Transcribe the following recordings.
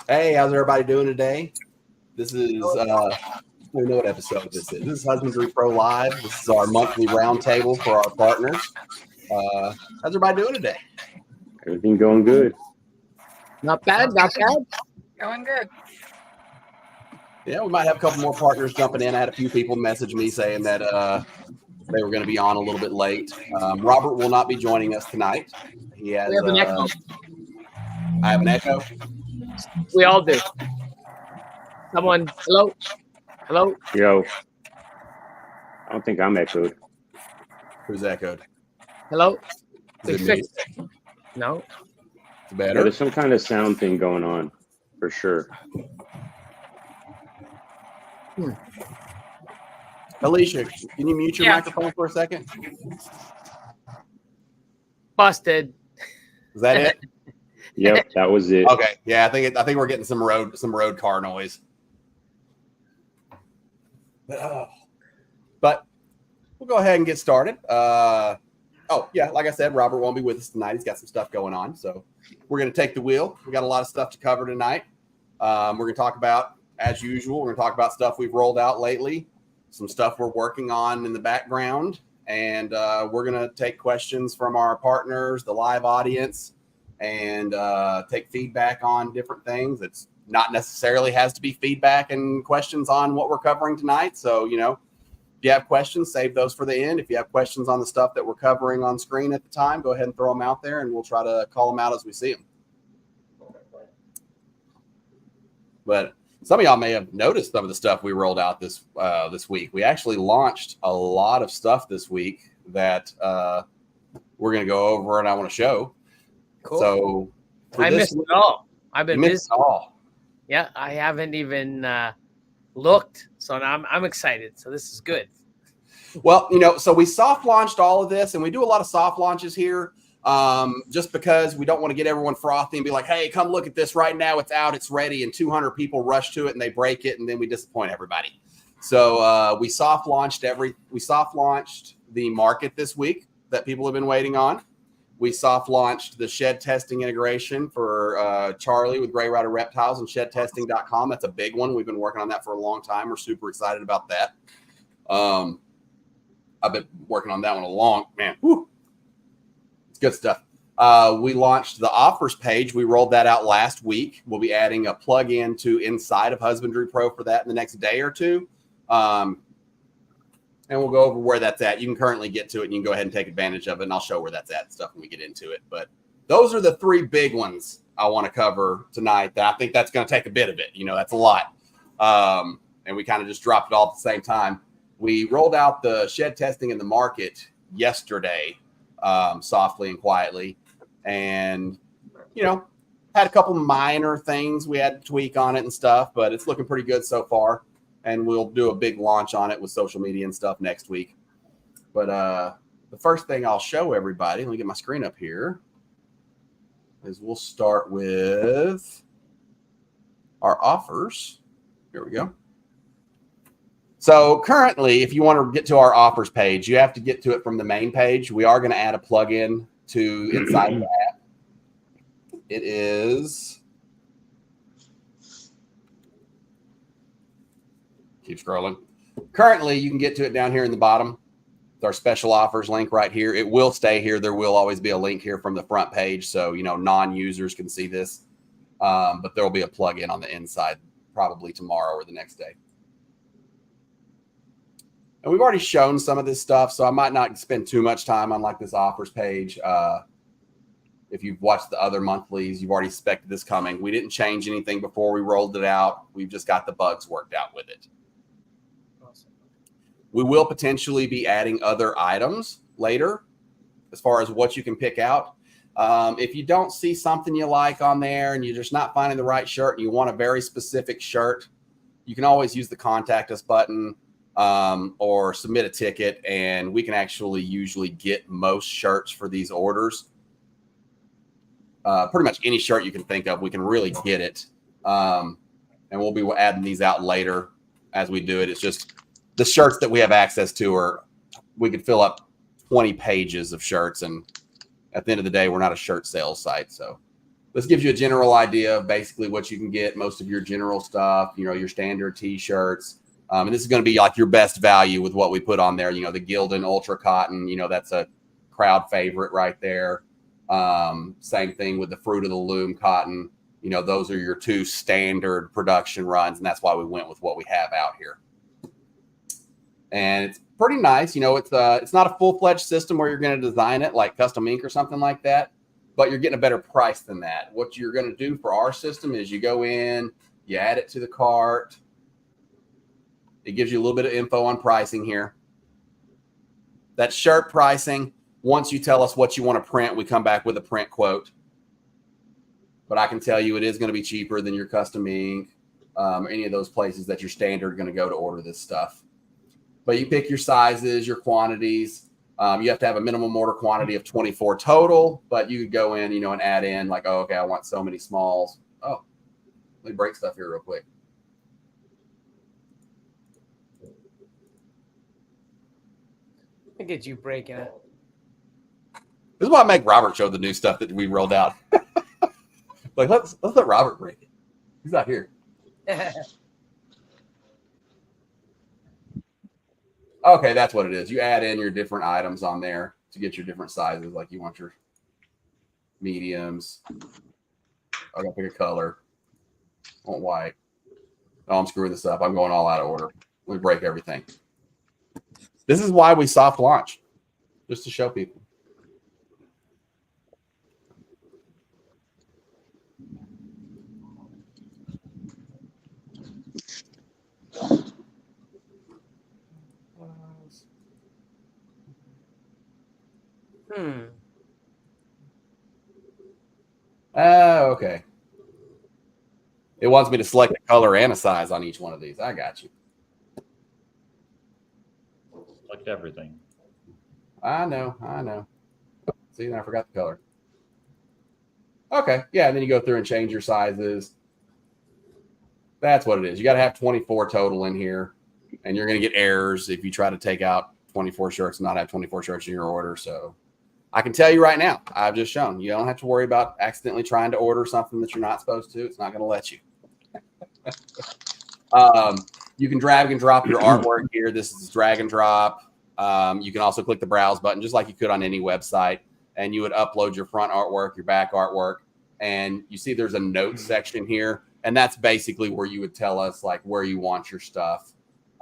Hey, how's everybody doing today? This is, I don't know what episode this is. This is Husbandry.Pro Live. This is our monthly roundtable for our partners. How's everybody doing today? Everything going good. Not bad, not bad. Going good. Yeah, we might have a couple more partners jumping in. I had a few people message me saying that they were going to be on a little bit late. Robert will not be joining us tonight. He has. We have an echo. I have an echo. We all do. Someone, hello? Hello? Yo, I don't think I'm echoed. Who's echoed? Hello? Is it me? Fixed it. No? It's Yeah, better. there's some kind of sound thing going on, for sure. Alicia, can you mute your Yeah. microphone for a second? Busted. Is that it? Yep, that was it. Okay. Yeah, I think we're getting some road car noise. But we'll go ahead and get started. Like I said, Robert won't be with us tonight. He's got some stuff going on, so we're going to take the wheel. We got a lot of stuff to cover tonight. We're going to talk about, as usual, we're going to talk about stuff we've rolled out lately, some stuff we're working on in the background, and we're going to take questions from our partners, the live audience, and take feedback on different things. It's not necessarily has to be feedback and questions on what we're covering tonight. So, if you have questions, save those for the end. If you have questions on the stuff that we're covering on screen at the time, go ahead and throw them out there, and we'll try to call them out as we see them. But some of y'all may have noticed some of the stuff we rolled out this week. We actually launched a lot of stuff this week that we're going to go over and I want to show. Cool. So I missed it all. I've been busy. missed it all. Yeah, I haven't even looked. So now I'm excited. So this is good. Well, so we soft launched all of this, and we do a lot of soft launches here just because we don't want to get everyone frothy and be like, hey, come look at this right now. It's out. It's ready. And 200 people rush to it and they break it, and then we disappoint everybody. So we soft launched the market this week that people have been waiting on. We soft launched the shed testing integration for Charlie with Gray Rider Reptiles and shedtesting.com. That's a big one. We've been working on that for a long time. We're super excited about that. I've been working on that one It's good stuff. We launched the offers page. We rolled that out last week. We'll be adding a plug-in to inside of Husbandry.Pro for that in the next day or two. And we'll go over where that's at. You can currently get to it, and you can go ahead and take advantage of it, and I'll show where that's at and stuff when we get into it. But those are the three big ones I want to cover tonight. That I think that's going to take a bit of it. That's a lot. And we kind of just dropped it all at the same time. We rolled out the shed testing in the market yesterday, softly and quietly, and, had a couple minor things we had to tweak on it and stuff, but it's looking pretty good so far. And we'll do a big launch on it with social media and stuff next week. But the first thing I'll show everybody, let me get my screen up here, is we'll start with our offers. Here we go. So currently, if you want to get to our offers page, you have to get to it from the main page. We are going to add a plugin to inside the app. It is... Keep scrolling. Currently, you can get to it down here in the bottom. It's our special offers link right here. It will stay here. There will always be a link here from the front page, so non-users can see this. But there will be a plug-in on the inside probably tomorrow or the next day. And we've already shown some of this stuff, so I might not spend too much time on this offers page. If you've watched the other monthlies, you've already expected this coming. We didn't change anything before we rolled it out. We've just got the bugs worked out with it. We will potentially be adding other items later as far as what you can pick out. If you don't see something you like on there and you're just not finding the right shirt and you want a very specific shirt, you can always use the contact us button or submit a ticket, and we can actually usually get most shirts for these orders. Pretty much any shirt you can think of, we can really get it. And we'll be adding these out later as we do it. It's just the shirts that we have access to we could fill up 20 pages of shirts. And at the end of the day, we're not a shirt sales site. So This gives you a general idea of basically what you can get, most of your general stuff, your standard T-shirts. And this is going to be like your best value with what we put on there. The Gildan Ultra Cotton, that's a crowd favorite right there. Same thing with the Fruit of the Loom Cotton. Those are your two standard production runs, and that's why we went with what we have out here. And it's pretty nice. It's not a full-fledged system where you're going to design it like custom ink or something like that, but you're getting a better price than that. What you're going to do for our system is you go in, you add it to the cart. It gives you a little bit of info on pricing here. That shirt pricing, once you tell us what you want to print, we come back with a print quote. But I can tell you it is going to be cheaper than your custom ink, any of those places that your standard going to go to order this stuff. But you pick your sizes, your quantities. You have to have a minimum order quantity of 24 total, but you could go in, and add in like, oh, okay, I want so many smalls. Oh, let me break stuff here real quick. Look at you breaking it. This is why I make Robert show the new stuff that we rolled out. Like, let's let Robert break it. He's not here. Okay, that's what it is. You add in your different items on there to get your different sizes. Like you want your mediums. I gotta pick a color. I want white. Oh, I'm screwing this up. I'm going all out of order. We break everything. This is why we soft launch, just to show people. Okay. It wants me to select a color and a size on each one of these. I got you. Select everything. I know. See, I forgot the color. Okay. Yeah, and then you go through and change your sizes. That's what it is. You got to have 24 total in here, and you're going to get errors if you try to take out 24 shirts and not have 24 shirts in your order. So I can tell you right now, I've just shown you don't have to worry about accidentally trying to order something that you're not supposed to. It's not going to let you. You can drag and drop your artwork here. This is drag and drop. You can also click the browse button just like you could on any website, and you would upload your front artwork, your back artwork, and you see there's a notes section here, and that's basically where you would tell us like where you want your stuff,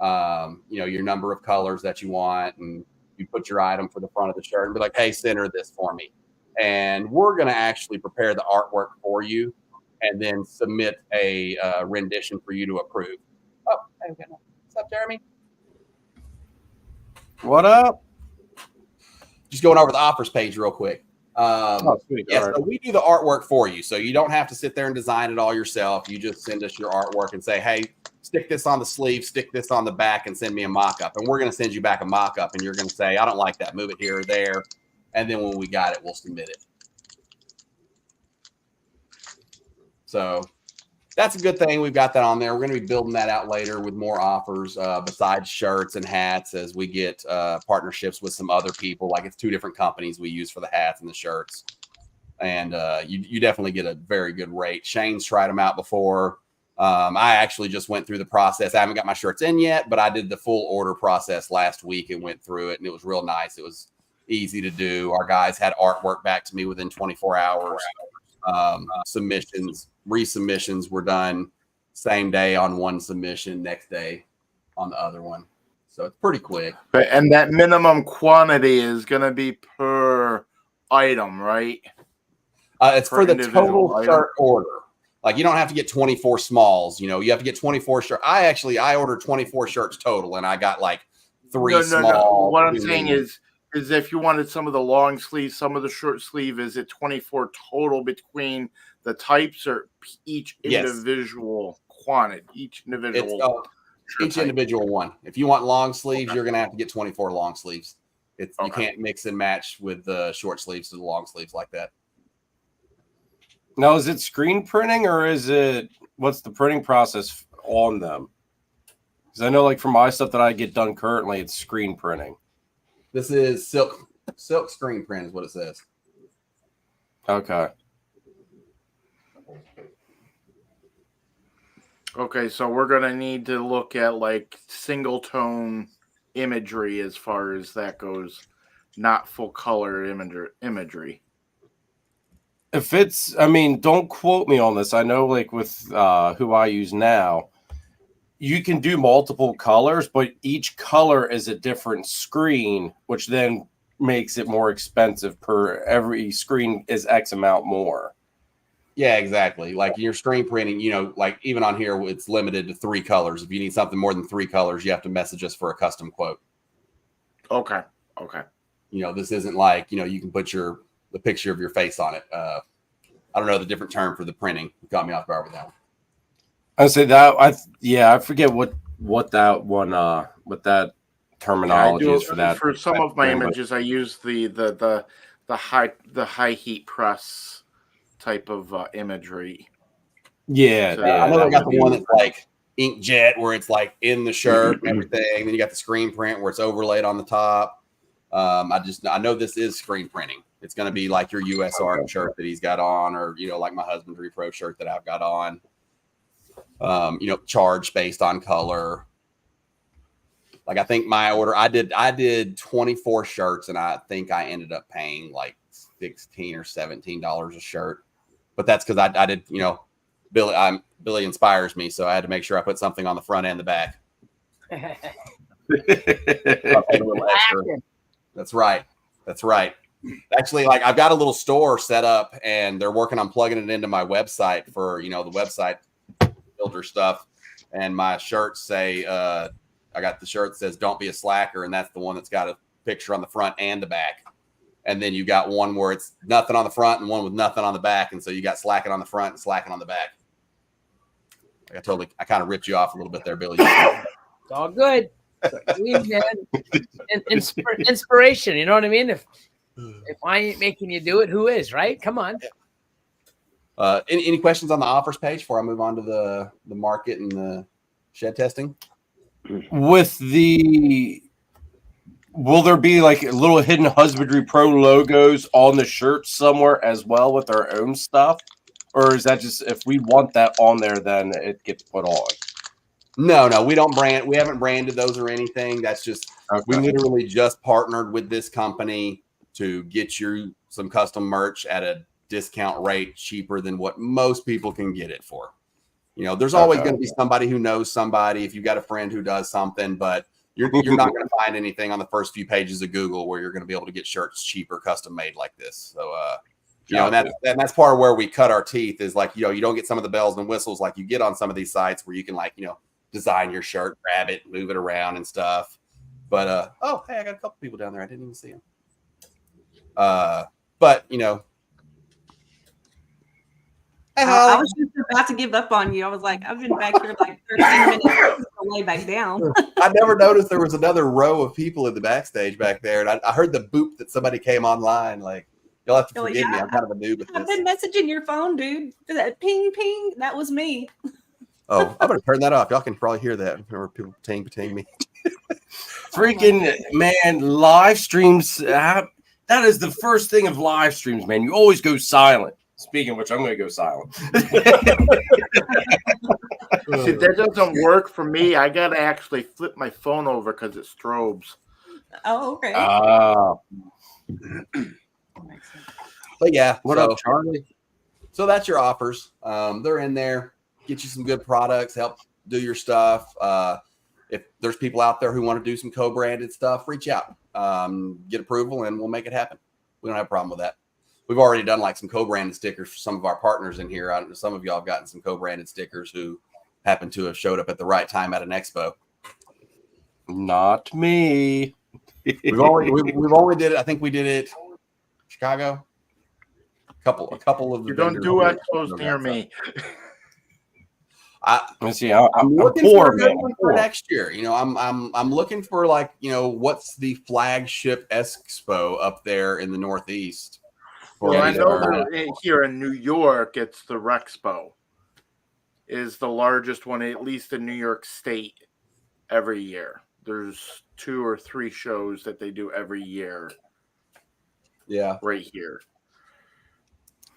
your number of colors that you want, and you put your item for the front of the shirt and be like, hey, center this for me. And we're going to actually prepare the artwork for you and then submit a rendition for you to approve. Oh, okay. What's up, Jeremy? What up? Just going over the offers page real quick. Sweet. Yeah, All right. so we do the artwork for you. So you don't have to sit there and design it all yourself. You just send us your artwork and say, hey, stick this on the sleeve, stick this on the back, and send me a mock-up. And we're going to send you back a mock-up, and you're going to say, I don't like that. Move it here or there. And then when we got it, we'll submit it. So that's a good thing. We've got that on there. We're going to be building that out later with more offers besides shirts and hats as we get partnerships with some other people. Like it's 2 different companies we use for the hats and the shirts. And you definitely get a very good rate. Shane's tried them out before. I actually just went through the process. I haven't got my shirts in yet, but I did the full order process last week and went through it, and it was real nice. It was easy to do. Our guys had artwork back to me within 24 hours. Resubmissions were done same day on one submission, next day on the other one. So it's pretty quick. And that minimum quantity is going to be per item, right? It's Per for the individual total item? shirt order. Like you don't have to get 24 smalls. You have to get 24 shirts. I ordered 24 shirts total, and I got like 3 small. No. What I'm saying is if you wanted some of the long sleeve, some of the short sleeve, is it 24 total between the types or each individual quantity? Each individual. Each individual one. If you want long sleeves, you're going to have to get 24 long sleeves. You can't mix and match with the short sleeves to the long sleeves like that. Now, is it screen printing or what's the printing process on them? Because I know like for my stuff that I get done currently, it's screen printing. This is silk screen print is what it says. Okay. Okay, so we're gonna need to look at like single tone imagery as far as that goes, not full color imagery. If it's, I mean, don't quote me on this. I know, like with who I use now, you can do multiple colors, but each color is a different screen, which then makes it more expensive per every screen is X amount more. Yeah, exactly. Like your screen printing, you know, like even on here, it's limited to 3 colors. If you need something more than 3 colors, you have to message us for a custom quote. Okay. Okay. You know, this isn't like, you know, you can put the picture of your face on it. I don't know the different term for the printing. You got me off guard with that one. I say that I forget what that one what that terminology is for that. For some of my thing, images, I use the high heat press type of imagery. Yeah, So, yeah. I know that they got would the be- one that's like inkjet, where it's like in the shirt and everything. Then you got the screen print where it's overlaid on the top. I know this is screen printing. It's going to be like your US Art shirt that he's got on, or you know, like my Husbandry.Pro shirt that I've got on. You know, charge based on color. Like I think my order, I did 24 shirts, and I think I ended up paying like $16 or $17 a shirt. But that's because I did, you know, Billy inspires me, so I had to make sure I put something on the front and the back. I paid a little extra. That's right. That's right. Actually, like I've got a little store set up, and they're working on plugging it into my website for, you know, the website builder stuff. And my shirts say, I got the shirt that says "Don't be a slacker," and that's the one that's got a picture on the front and the back. And then you got one where it's nothing on the front and one with nothing on the back, and so you got slacking on the front and slacking on the back. I kind of ripped you off a little bit there, Billy. It's all good. Inspiration, you know what I mean? If I ain't making you do it, who is, right? Come on. Any questions on the offers page before I move on to the market and the shed testing? With will there be like little hidden Husbandry.Pro logos on the shirt somewhere as well with our own stuff? Or is that just, if we want that on there, then it gets put on? No, we don't brand. We haven't branded those or anything. That's just, we literally just partnered with this company to get you some custom merch at a discount rate cheaper than what most people can get it for. You know, there's always going to be somebody who knows somebody. If you've got a friend who does something, but you're not going to find anything on the first few pages of Google where you're going to be able to get shirts cheaper, custom made like this. So, you know, and that's part of where we cut our teeth is like, you know, you don't get some of the bells and whistles like you get on some of these sites where you can, like, you know, design your shirt, grab it, move it around and stuff. But oh, hey, I got a couple people down there. I didn't even see them. But you know, I was just about to give up on you. I was like, I've been back here like 13 minutes to lay back down. I never noticed there was another row of people in the backstage back there, and I heard the boop that somebody came online. Like, you'll have to forgive me. I'm kind of a noob at I've this. been messaging your phone, dude. That ping, ping. That was me. Oh, I'm gonna turn that off. Y'all can probably hear that. Or people ting me. Freaking man, live streams. That is the first thing of live streams, man. You always go silent. Speaking of which, I'm going to go silent. See, that doesn't work for me. I got to actually flip my phone over because it strobes. Oh, okay. But yeah, what up, Charlie? So that's your offers. They're in there. Get you some good products. Help do your stuff. If there's people out there who want to do some co-branded stuff, reach out, get approval, and we'll make it happen. We don't have a problem with that. We've already done like some co-branded stickers for some of our partners in here. Some of y'all have gotten some co-branded stickers who happen to have showed up at the right time at an expo. Not me. we've only did it. I think we did it Chicago. A couple of the you don't do expos near me. I'm looking poor, for a good one for next year. You know, I'm looking for, like, you know, what's the flagship expo up there in the Northeast? Well, I know here in New York, it's the Rexpo is the largest one, at least in New York State, every year. There's 2 or 3 shows that they do every year. Yeah, right here.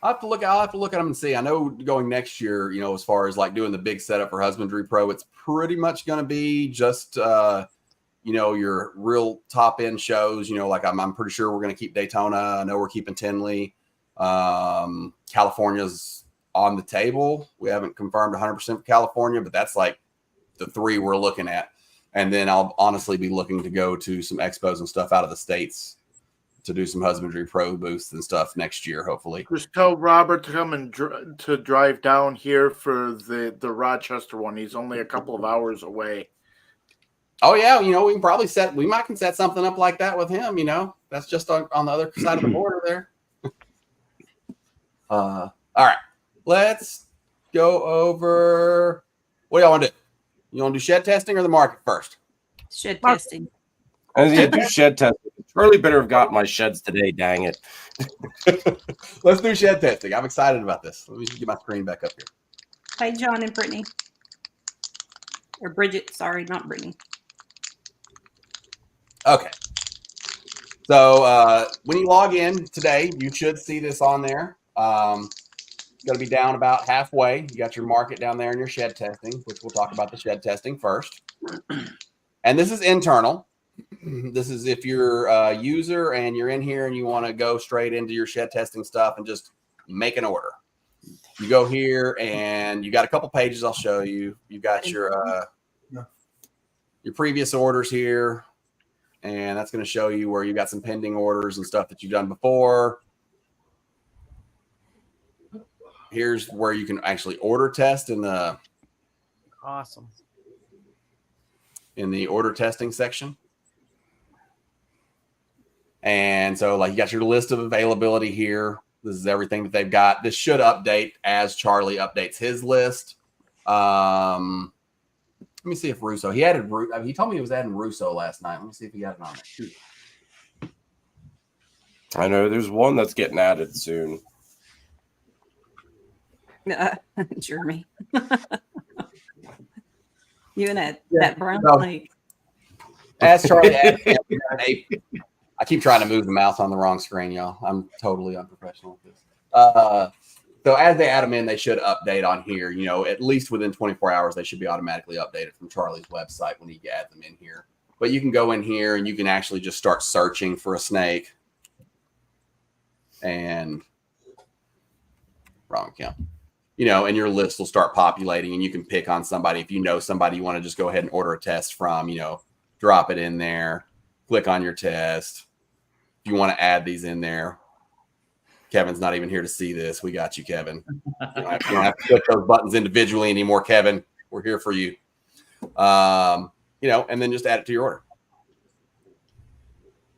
I'll have to look at them and see. I know going next year, you know, as far as like doing the big setup for Husbandry.Pro, it's pretty much going to be just, you know, your real top end shows. You know, like I'm pretty sure we're going to keep Daytona. I know we're keeping Tinley. California's on the table. We haven't confirmed 100% for California, but that's like the 3 we're looking at. And then I'll honestly be looking to go to some expos and stuff out of the States to do some Husbandry.Pro booths and stuff next year, hopefully. Just tell Robert to come and to drive down here for the Rochester one. He's only a couple of hours away. Oh yeah, you know, we can set something up like that with him, you know. That's just on the other side of the border there. All right. Let's go over what do y'all want to do? You want to do shed testing or the market first? Shed testing. And you do shed testing. Charlie better have got my sheds today, dang it. Let's do shed testing. I'm excited about this. Let me just get my screen back up here. Hey, John and Brittany. Or Bridget, sorry, not Brittany. Okay. So when you log in today, you should see this on there. It's going to be down about halfway. You got your market down there in your shed testing, which we'll talk about the shed testing first. And this is internal. This is if you're a user and you're in here and you want to go straight into your shed testing stuff and just make an order. You go here and you got a couple pages I'll show you. You got your previous orders here. And that's going to show you where you got some pending orders and stuff that you've done before. Here's where you can actually order test in the order testing section. And so like you got your list of availability here. This is everything that they've got. This should update as Charlie updates his list. Let me see if Russo, he told me he was adding Russo last night. Let me see if he got it on there. I know there's one that's getting added soon. Jeremy. You and that brown No. snake. As Charlie added, I keep trying to move the mouse on the wrong screen, y'all. I'm totally unprofessional with this. So as they add them in, they should update on here. You know, at least within 24 hours, they should be automatically updated from Charlie's website when he adds them in here. But you can go in here and you can actually just start searching for a snake. And wrong account. You know, and your list will start populating and you can pick on somebody. If you know somebody you want to just go ahead and order a test from, you know, drop it in there, click on your test. If you want to add these in there, Kevin's not even here to see this. We got you, Kevin. You don't have to click those buttons individually anymore, Kevin. We're here for you. You know, and then just add it to your order.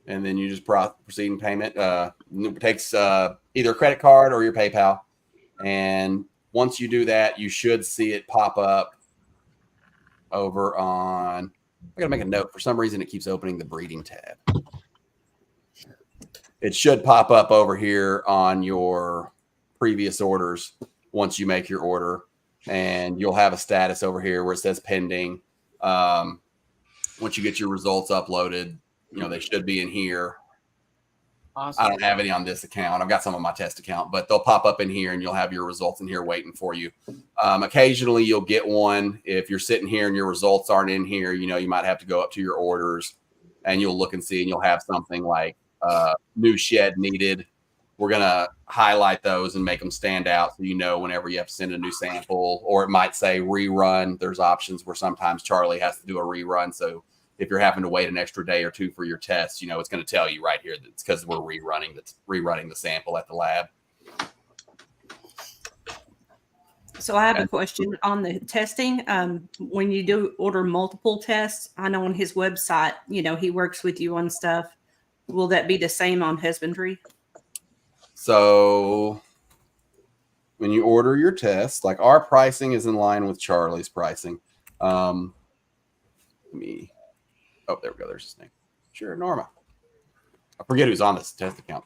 And then you just proceed in payment. It takes either a credit card or your PayPal. And once you do that, you should see it pop up over on, I got to make a note. For some reason, it keeps opening the breeding tab. It should pop up over here on your previous orders once you make your order. And you'll have a status over here where it says pending. Once you get your results uploaded, you know, they should be in here. Awesome. I don't have any on this account. I've got some on my test account, but they'll pop up in here and you'll have your results in here waiting for you. Occasionally you'll get one. If you're sitting here and your results aren't in here, you know, you might have to go up to your orders and you'll look and see, and you'll have something like new shed needed. We're going to highlight those and make them stand out so you know whenever you have to send a new sample, or it might say rerun. There's options where sometimes Charlie has to do a rerun. So if you're having to wait an extra day or two for your test, you know, it's going to tell you right here that it's because we're rerunning the sample at the lab. So I have a question on the testing. When you do order multiple tests, I know on his website, you know, he works with you on stuff. Will that be the same on Husbandry? So when you order your tests, like our pricing is in line with Charlie's pricing. Oh, there we go. There's his name. Sure, Norma. I forget who's on this test account.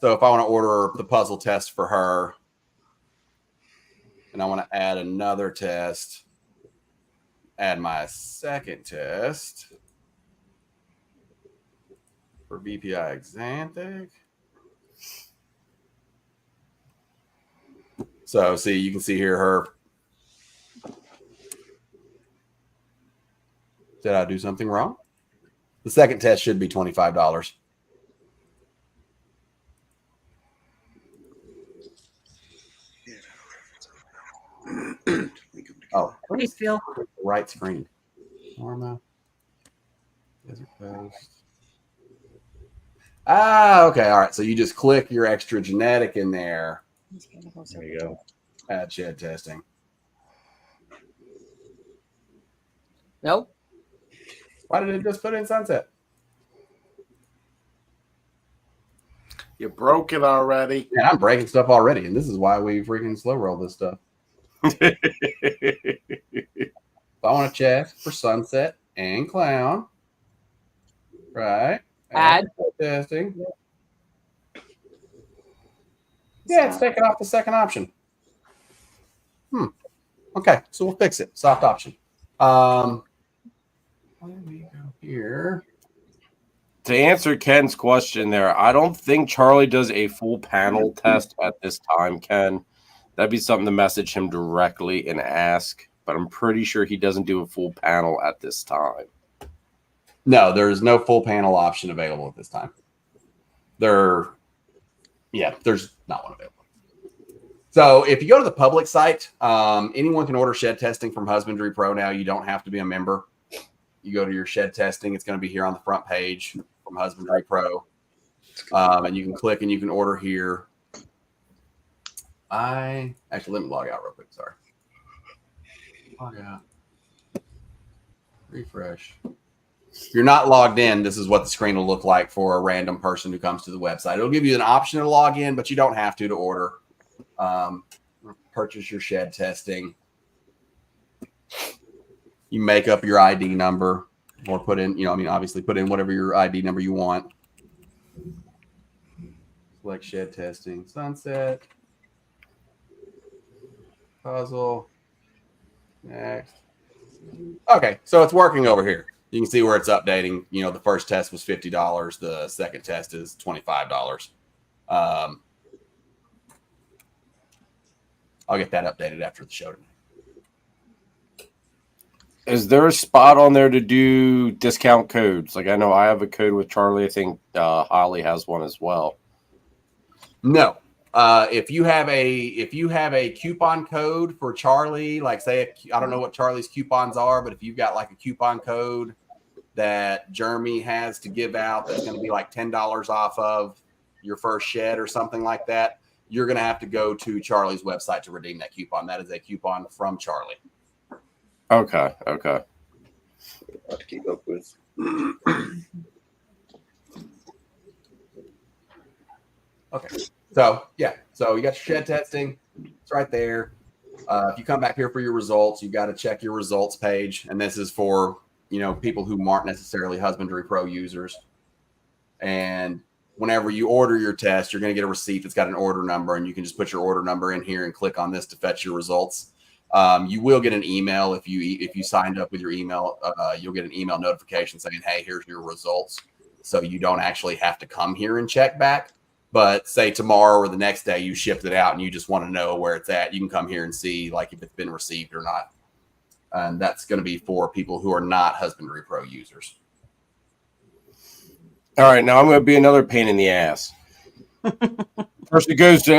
So if I want to order the puzzle test for her and I want to add another test, add my second test for BPI Xanthic. So see, you can see here her. Did I do something wrong? The second test should be $25. Oh, Hey, Phil. the right screen. Norma. Desert Coast. Ah, okay. All right. So you just click your extra genetic in there. There you go. Add shed testing. Nope. Why did it just put in Sunset? You broke it already. Man, I'm breaking stuff already, and this is why we freaking slow roll this stuff. I want to check for Sunset and Clown. Right. Add. Testing. Yeah, it's taking off the second option. Okay, so we'll fix it. Soft option. Let me go here. To answer Ken's question there, I don't think Charlie does a full panel test at this time, Ken. That'd be something to message him directly and ask, but I'm pretty sure he doesn't do a full panel at this time. No, there's no full panel option available at this time. There's not one available. So if you go to the public site, anyone can order shed testing from Husbandry.Pro now. You don't have to be a member. You go to your shed testing. It's going to be here on the front page from Husbandry.Pro. And you can click and you can order here. Let me log out real quick. Sorry. Log out. Refresh. If you're not logged in, this is what the screen will look like for a random person who comes to the website. It'll give you an option to log in, but you don't have to order. Purchase your shed testing. You make up your ID number or put in, obviously put in whatever your ID number you want. Select shed testing, Sunset, puzzle, next. Okay, so it's working over here. You can see where it's updating. The first test was $50. The second test is $25. I'll get that updated after the show tonight. Is there a spot on there to do discount codes? Like I know I have a code with Charlie. I think Holly has one as well. No. If you have a coupon code for Charlie, like say I don't know what Charlie's coupons are, but if you've got like a coupon code that Jeremy has to give out that's going to be like $10 off of your first shed or something like that, you're going to have to go to Charlie's website to redeem that coupon. That is a coupon from Charlie. Okay. Hard to keep up with. Okay. So you got your shed testing. It's right there. If you come back here for your results, you've got to check your results page. And this is for, people who aren't necessarily Husbandry.Pro users. And whenever you order your test, you're going to get a receipt that's got an order number, and you can just put your order number in here and click on this to fetch your results. You will get an email if you signed up with your email. You'll get an email notification saying, "Hey, here's your results." So you don't actually have to come here and check back. But say tomorrow or the next day you shipped it out and you just want to know where it's at, you can come here and see like if it's been received or not. And that's going to be for people who are not Husbandry.Pro users. All right, now I'm going to be another pain in the ass. First it goes to,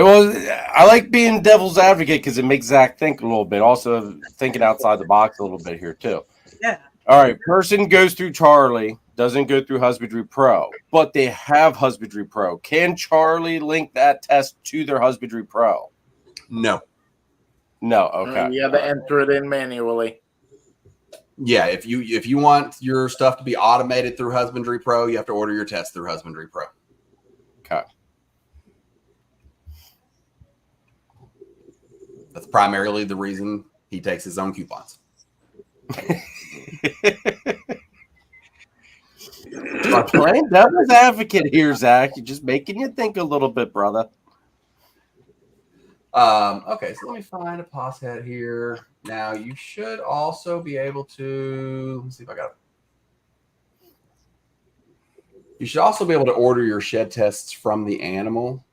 I like being devil's advocate because it makes Zach think a little bit. Also thinking outside the box a little bit here too. Yeah. All right, person goes through Charlie, doesn't go through Husbandry.Pro, but they have Husbandry.Pro. Can Charlie link that test to their Husbandry.Pro? No. Okay. You have to enter it in manually. Yeah, if you want your stuff to be automated through Husbandry.Pro, you have to order your test through Husbandry.Pro. Okay. That's primarily the reason he takes his own coupons. I'm playing devil's advocate here, Zach. You're just making you think a little bit, brother. Okay, so let me find a POS head here. Now you should also be able to, let's see if I got it. You should also be able to order your shed tests from the animal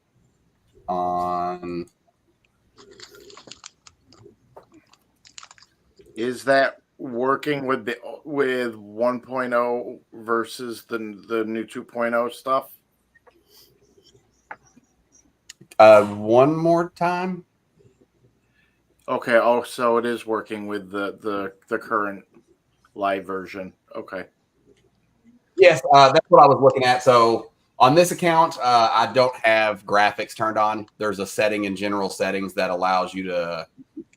on Is that working with 1.0 versus the new 2.0 stuff? One more time. Okay. Oh, so it is working with the current live version. Okay. Yes, that's what I was looking at. So on this account, I don't have graphics turned on. There's a setting in general settings that allows you to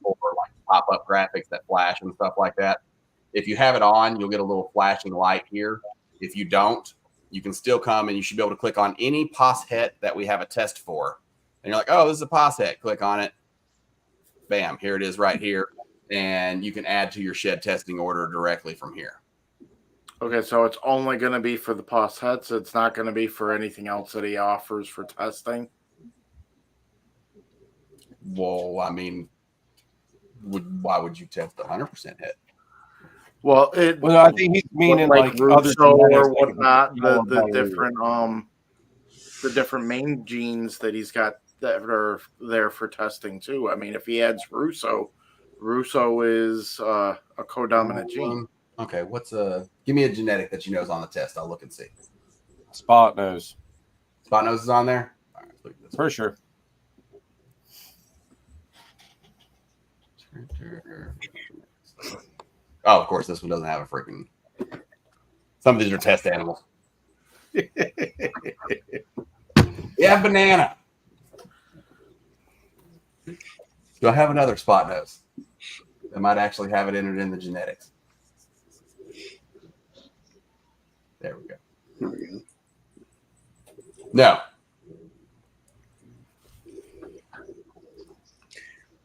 over like pop up graphics that flash and stuff like that. If you have it on, you'll get a little flashing light here. If you don't, you can still come and you should be able to click on any POS het that we have a test for. And you're like, oh, this is a POS het. Click on it. Bam, here it is right here. And you can add to your shed testing order directly from here. Okay, so it's only going to be for the POS hets. It's not going to be for anything else that he offers for testing. Well, I mean, why would you test 100% hit? Well, I think he's meaning like other Russo or genetics, whatnot. like The different main genes that he's got that are there for testing too. I mean, if he adds Russo is a codominant gene. Okay, give me a genetic that you know is on the test. I'll look and see. Spot nose. Spot nose is on there? All right, look at this. For sure. Oh, of course, this one doesn't have a freaking. Some of these are test animals. Yeah, banana. Do I have another spot nose? I might actually have it entered in the genetics. There we go. There we go. No.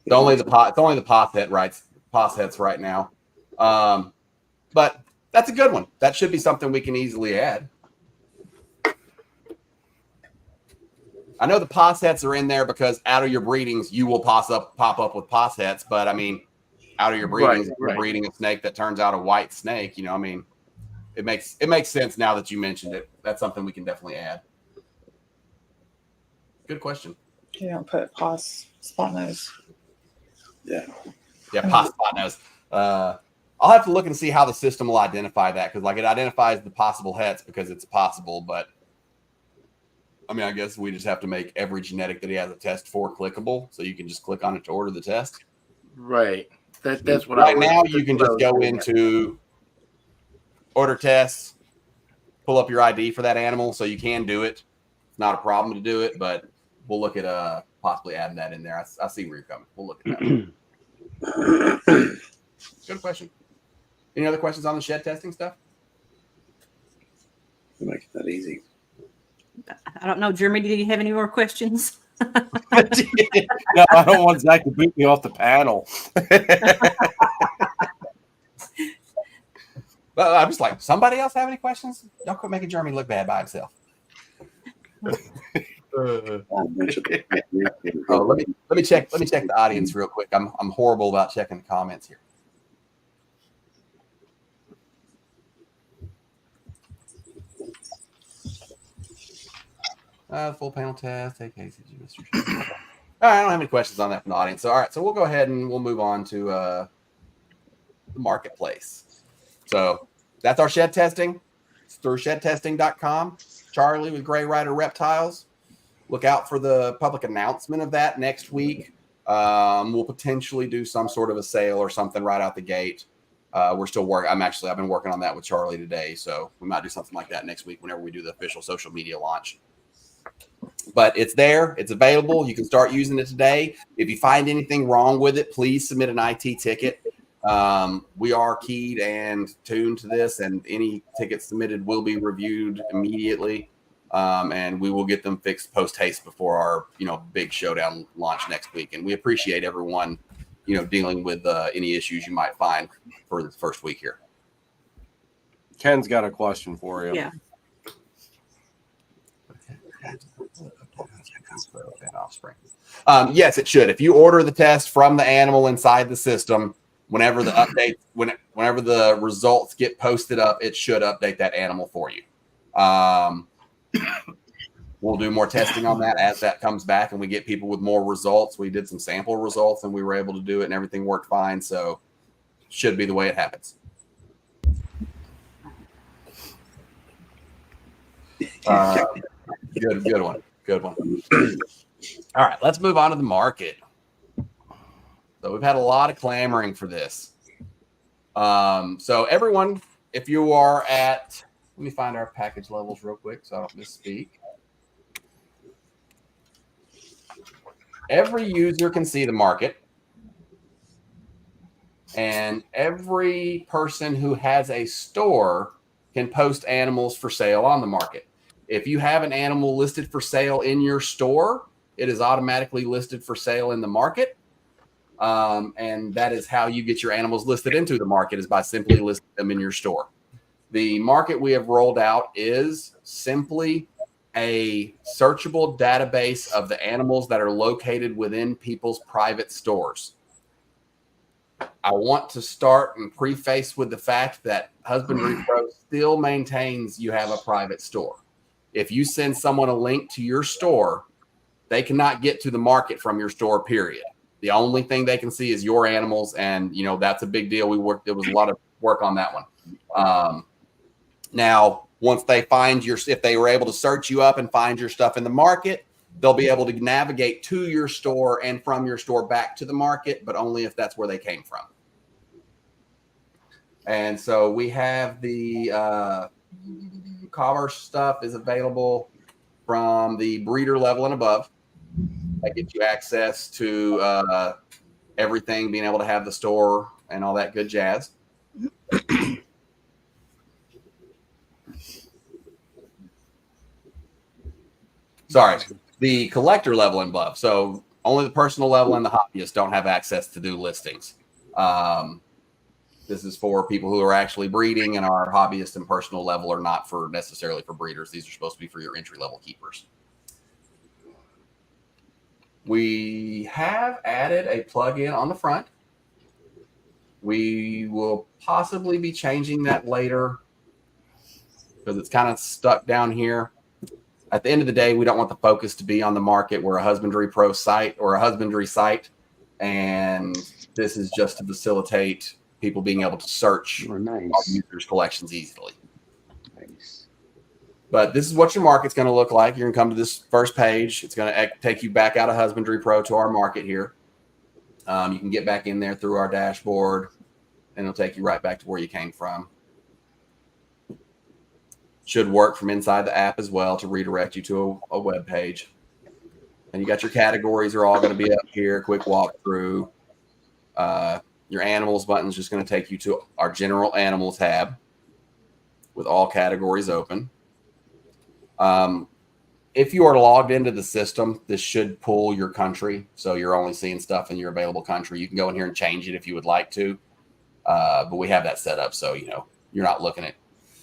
It's only the POS het POS hets right now. But that's a good one. That should be something we can easily add. I know the POS hets are in there because out of your breedings, you will pop up with POS hets. But I mean, out of your breedings, if you're breeding a snake that turns out a white snake, I mean, it makes sense now that you mentioned it. That's something we can definitely add. Good question. You don't put POS spot nose. Yeah. Yeah, POS spot nose. I'll have to look and see how the system will identify that because, like, it identifies the possible hets because it's possible. But I mean, I guess we just have to make every genetic that he has a test for clickable, so you can just click on it to order the test. Right. That's what. Right now, you can just go into order tests, pull up your ID for that animal, so you can do it. It's not a problem to do it, but we'll look at possibly adding that in there. I see where you're coming. We'll look at that. Good question. Any other questions on the shed testing stuff? Make that easy. I don't know, Jeremy. Do you have any more questions? No, I don't want Zach to boot me off the panel. But I'm just like, somebody else have any questions? Don't quit making Jeremy look bad by himself. Let me check the audience real quick. I'm horrible about checking the comments here. Full panel test. Take ACG, Mr. All right, I don't have any questions on that from the audience. So, all right, so we'll go ahead and we'll move on to the marketplace. So that's our shed testing. It's through shedtesting.com. Charlie with Gray Rider Reptiles. Look out for the public announcement of that next week. We'll potentially do some sort of a sale or something right out the gate. We're still working. I've been working on that with Charlie today. So we might do something like that next week whenever we do the official social media launch. But it's there. It's available. You can start using it today. If you find anything wrong with it, please submit an IT ticket. We are keyed and tuned to this, and any tickets submitted will be reviewed immediately. And we will get them fixed post haste before our, big showdown launch next week. And we appreciate everyone, dealing with any issues you might find for the first week here. Ken's got a question for you. Yeah. Yes, it should. If you order the test from the animal inside the system, whenever the update, whenever the results get posted up, it should update that animal for you. We'll do more testing on that as that comes back and we get people with more results. We did some sample results and we were able to do it and everything worked fine. So should be the way it happens. Good one. All right, let's move on to the market. So we've had a lot of clamoring for this. So everyone, if you are at, let me find our package levels real quick so I don't misspeak. Every user can see the market, and every person who has a store can post animals for sale on the market. If you have an animal listed for sale in your store, it is automatically listed for sale in the market. And that is how you get your animals listed into the market, is by simply listing them in your store. The market we have rolled out is simply a searchable database of the animals that are located within people's private stores. I want to start and preface with the fact that Husbandry.Pro still maintains you have a private store. If you send someone a link to your store, they cannot get to the market from your store, period. The only thing they can see is your animals, and that's a big deal. There was a lot of work on that one. Now, once they find if they were able to search you up and find your stuff in the market, they'll be able to navigate to your store and from your store back to the market, but only if that's where they came from. And so we have the commerce stuff is available from the breeder level and above. That gives you access to everything, being able to have the store and all that good jazz. Sorry, the collector level and above. So only the personal level and the hobbyists don't have access to do listings. This is for people who are actually breeding, and our hobbyist and personal level are not necessarily for breeders. These are supposed to be for your entry level keepers. We have added a plugin on the front. We will possibly be changing that later because it's kind of stuck down here. At the end of the day, we don't want the focus to be on the market. We're a Husbandry.Pro site or a husbandry site, and this is just to facilitate people being able to search our users' collections easily. Nice. But this is what your market's going to look like. You're going to come to this first page. It's going to take you back out of Husbandry.Pro to our market here. You can get back in there through our dashboard, and it'll take you right back to where you came from. Should work from inside the app as well to redirect you to a web page. And you got your categories are all going to be up here. Quick walkthrough. Your animals button is just going to take you to our general animal tab with all categories open. If you are logged into the system, this should pull your country. So you're only seeing stuff in your available country. You can go in here and change it if you would like to. But we have that set up so, you're not looking at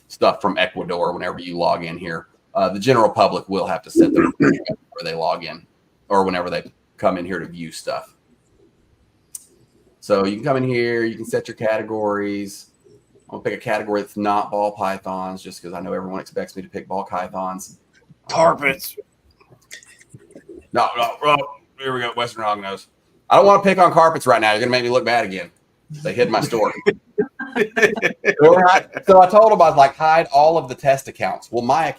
stuff from Ecuador whenever you log in here. The general public will have to set their where they log in or whenever they come in here to view stuff. So you can come in here, you can set your categories. I'll pick a category that's not ball pythons just because I know everyone expects me to pick ball pythons. Carpets. No, here we go. Western hognose. I don't want to pick on carpets right now. You're going to make me look bad again. They hid my store. So I told them, I was like, hide all of the test accounts. Well, my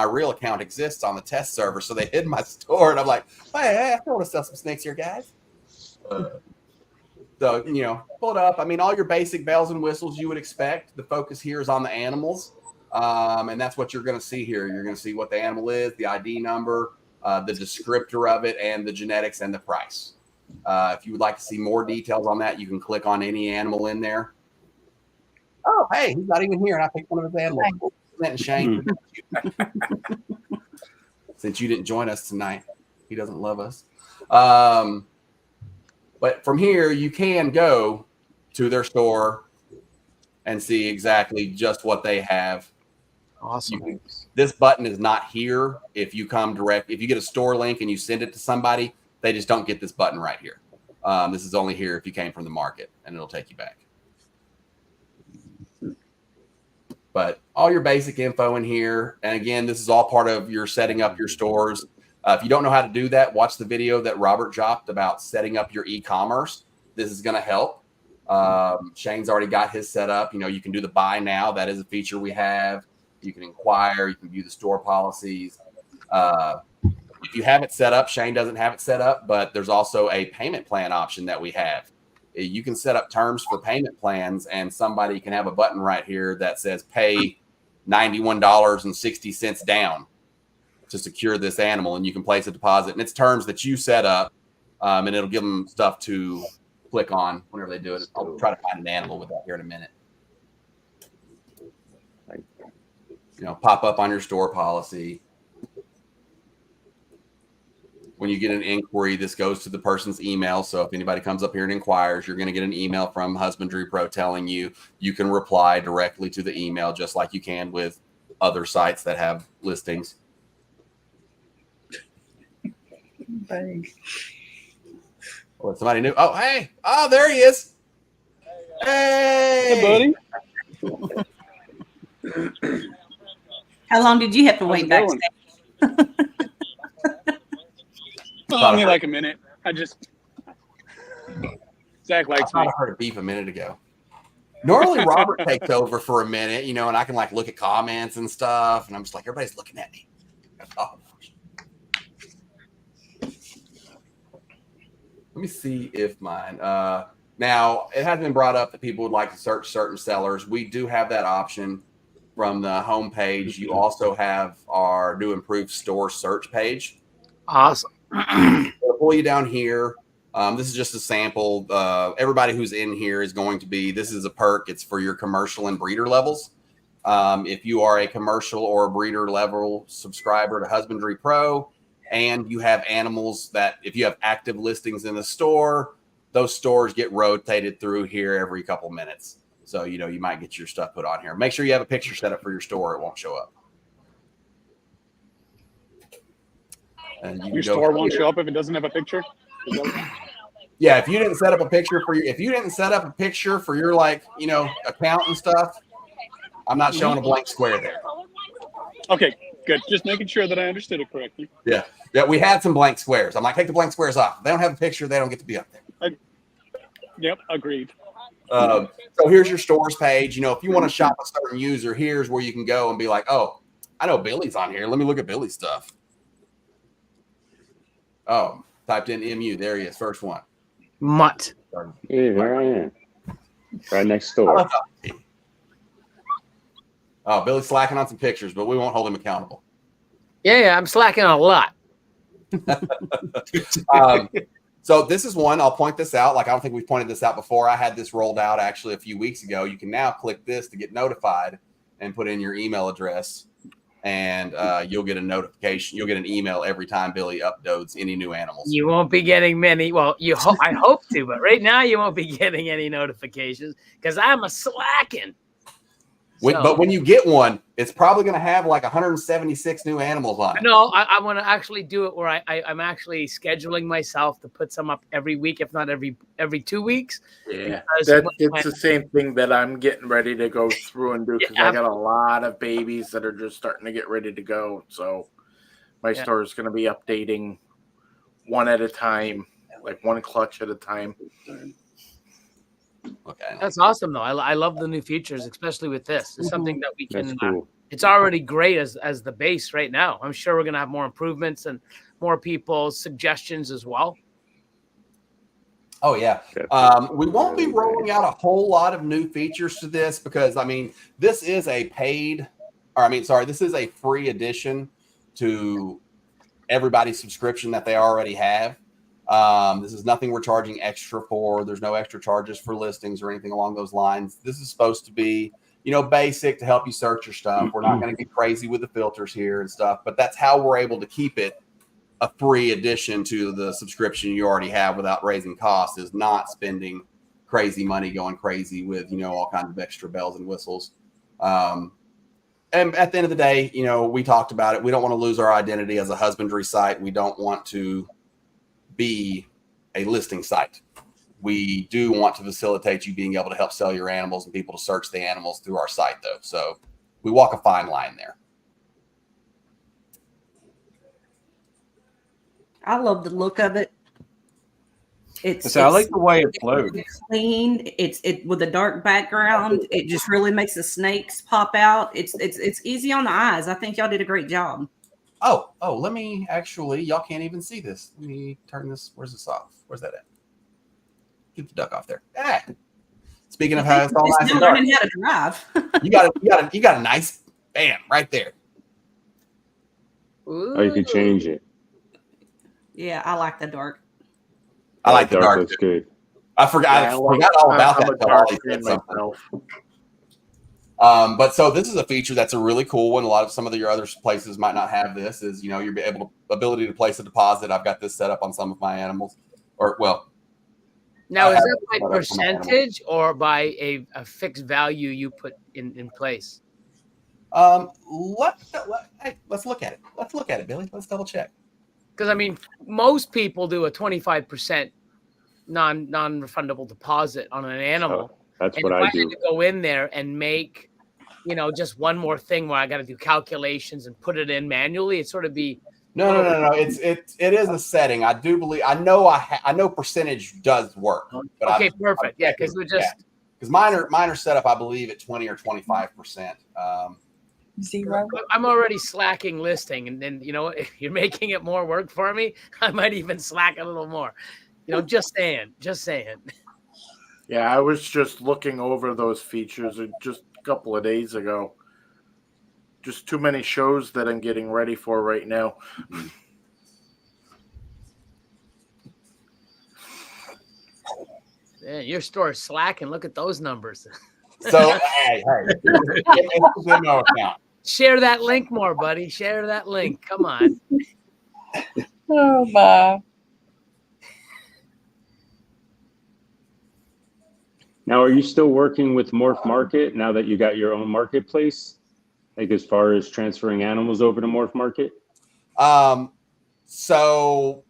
real account exists on the test server, so they hid my store. And I'm like, hey, I want to sell some snakes here, guys. So, pull it up. I mean, all your basic bells and whistles you would expect. The focus here is on the animals. And that's what you're going to see here. You're going to see what the animal is, the ID number, the descriptor of it, and the genetics and the price. If you would like to see more details on that, you can click on any animal in there. Oh, hey, he's not even here, and I picked one of his animals. Isn't that a shame? Since you didn't join us tonight, he doesn't love us. But from here, you can go to their store and see exactly just what they have. Awesome. This button is not here. If you come direct, if you get a store link and you send it to somebody, they just don't get this button right here. This is only here if you came from the market, and it'll take you back. But all your basic info in here. And again, this is all part of your setting up your stores. If you don't know how to do that, watch the video that Robert dropped about setting up your e-commerce. This is going to help. Shane's already got his set up. You can do the buy now. That is a feature we have. You can inquire. You can view the store policies. If you have it set up, Shane doesn't have it set up, but there's also a payment plan option that we have. You can set up terms for payment plans, and somebody can have a button right here that says pay $91.60 down to secure this animal, and you can place a deposit. And it's terms that you set up, and it'll give them stuff to click on whenever they do it. I'll try to find an animal with that here in a minute. Pop up on your store policy. When you get an inquiry, this goes to the person's email. So if anybody comes up here and inquires, you're going to get an email from Husbandry.Pro telling you can reply directly to the email, just like you can with other sites that have listings. Thanks. Oh, somebody new. Oh, hey. Oh, there he is. Hey, buddy. How long did you have to How's wait it backstage? going? Only like a minute. Zach I likes thought me. I heard a beep a minute ago. Normally Robert takes over for a minute, and I can like look at comments and stuff, and I'm just like, everybody's looking at me. Oh. Let me see if mine. Now, it has been brought up that people would like to search certain sellers. We do have that option from the homepage. You also have our new improved store search page. Awesome. I'll pull you down here. This is just a sample. Everybody who's in here is going to be, this is a perk. It's for your commercial and breeder levels. If you are a commercial or a breeder level subscriber to Husbandry.Pro, and you have animals that, if you have active listings in the store, those stores get rotated through here every couple minutes. So, you might get your stuff put on here. Make sure you have a picture set up for your store. It won't show up. And Your store won't show up if it doesn't have a picture? Yeah, if you didn't set up a picture for your, account and stuff, I'm not showing a blank square there. Okay, good. Just making sure that I understood it correctly. Yeah, we had some blank squares. I'm like, take the blank squares off. If they don't have a picture, they don't get to be up there. Yep, agreed. So here's your stores page. If you want to shop a certain user, here's where you can go and be like, oh, I know Billy's on here. Let me look at Billy's stuff. Oh, typed in MU. There he is. First one. Mutt. Yeah, there I am. Right next door. Oh, Billy's slacking on some pictures, but we won't hold him accountable. Yeah, I'm slacking a lot. So this is one. I'll point this out. Like, I don't think we've pointed this out before. I had this rolled out actually a few weeks ago. You can now click this to get notified and put in your email address, and you'll get a notification. You'll get an email every time Billy uploads any new animals. You won't be getting many. Well, I hope to, but right now you won't be getting any notifications because I'm a slacking. But when you get one, it's probably going to have like 176 new animals on it. No, I want to actually do it where I'm actually scheduling myself to put some up every week, if not every 2 weeks. Yeah, it's the same thing that I'm getting ready to go through and do, because I got a lot of babies that are just starting to get ready to go. So my store is going to be updating one at a time, like one clutch at a time. Okay, that's awesome though. I love the new features, especially with this. It's something that we can. That's cool. It's already great as the base right now. I'm sure we're gonna have more improvements and more people's suggestions as well. Oh yeah, we won't be rolling out a whole lot of new features to this because this is a this is a free addition to everybody's subscription that they already have. This is nothing we're charging extra for. There's no extra charges for listings or anything along those lines. This is supposed to be, basic to help you search your stuff. We're not going to get crazy with the filters here and stuff, but that's how we're able to keep it a free addition to the subscription you already have without raising costs, is not spending crazy money going crazy with, all kinds of extra bells and whistles. And at the end of the day, we talked about it. We don't want to lose our identity as a husbandry site. We don't want to be a listing site. We do want to facilitate you being able to help sell your animals and people to search the animals through our site, though. So we walk a fine line there. I love the look of it. So I like the way it flows. Clean. It with a dark background. It just really makes the snakes pop out. It's easy on the eyes. I think y'all did a great job. Oh, let me actually, y'all can't even see this. Let me turn this, where's this off? Where's that at? Keep the duck off there. Ah. Speaking of how it's all nice and dark. Learning how to drive. you got a nice bam right there. Ooh. Oh, you can change it. Yeah, I like the dark. I like the dark. Looks good. I forgot all about that. Dark skin myself. But so this is a feature that's a really cool one. A lot of some of your other places might not have this. Is you're ability to place a deposit. I've got this set up on some of my animals, Now, is that by percentage or by a fixed value you put in place? Let's look at it. Let's look at it, Billy. Let's double check. Because I mean, most people do a 25% non-refundable deposit on an animal. That's and what if I had do. to go in there and make, just one more thing where I got to do calculations and put it in manually, it'd sort of be. No. It is a setting. I do believe. I know percentage does work. But okay, perfect. Yeah, because we're just because mine are set up, I believe, at 20 or 25%. 0. I'm already slacking listing, and then if you're making it more work for me, I might even slack a little more. Just saying. Yeah, I was just looking over those features just a couple of days ago. Just too many shows that I'm getting ready for right now. Man, your store is slacking. Look at those numbers. So hey, no account. Share that link more, buddy. Share that link. Come on. Oh my. Now, are you still working with Morph Market now that you got your own marketplace? Like as far as transferring animals over to Morph Market? So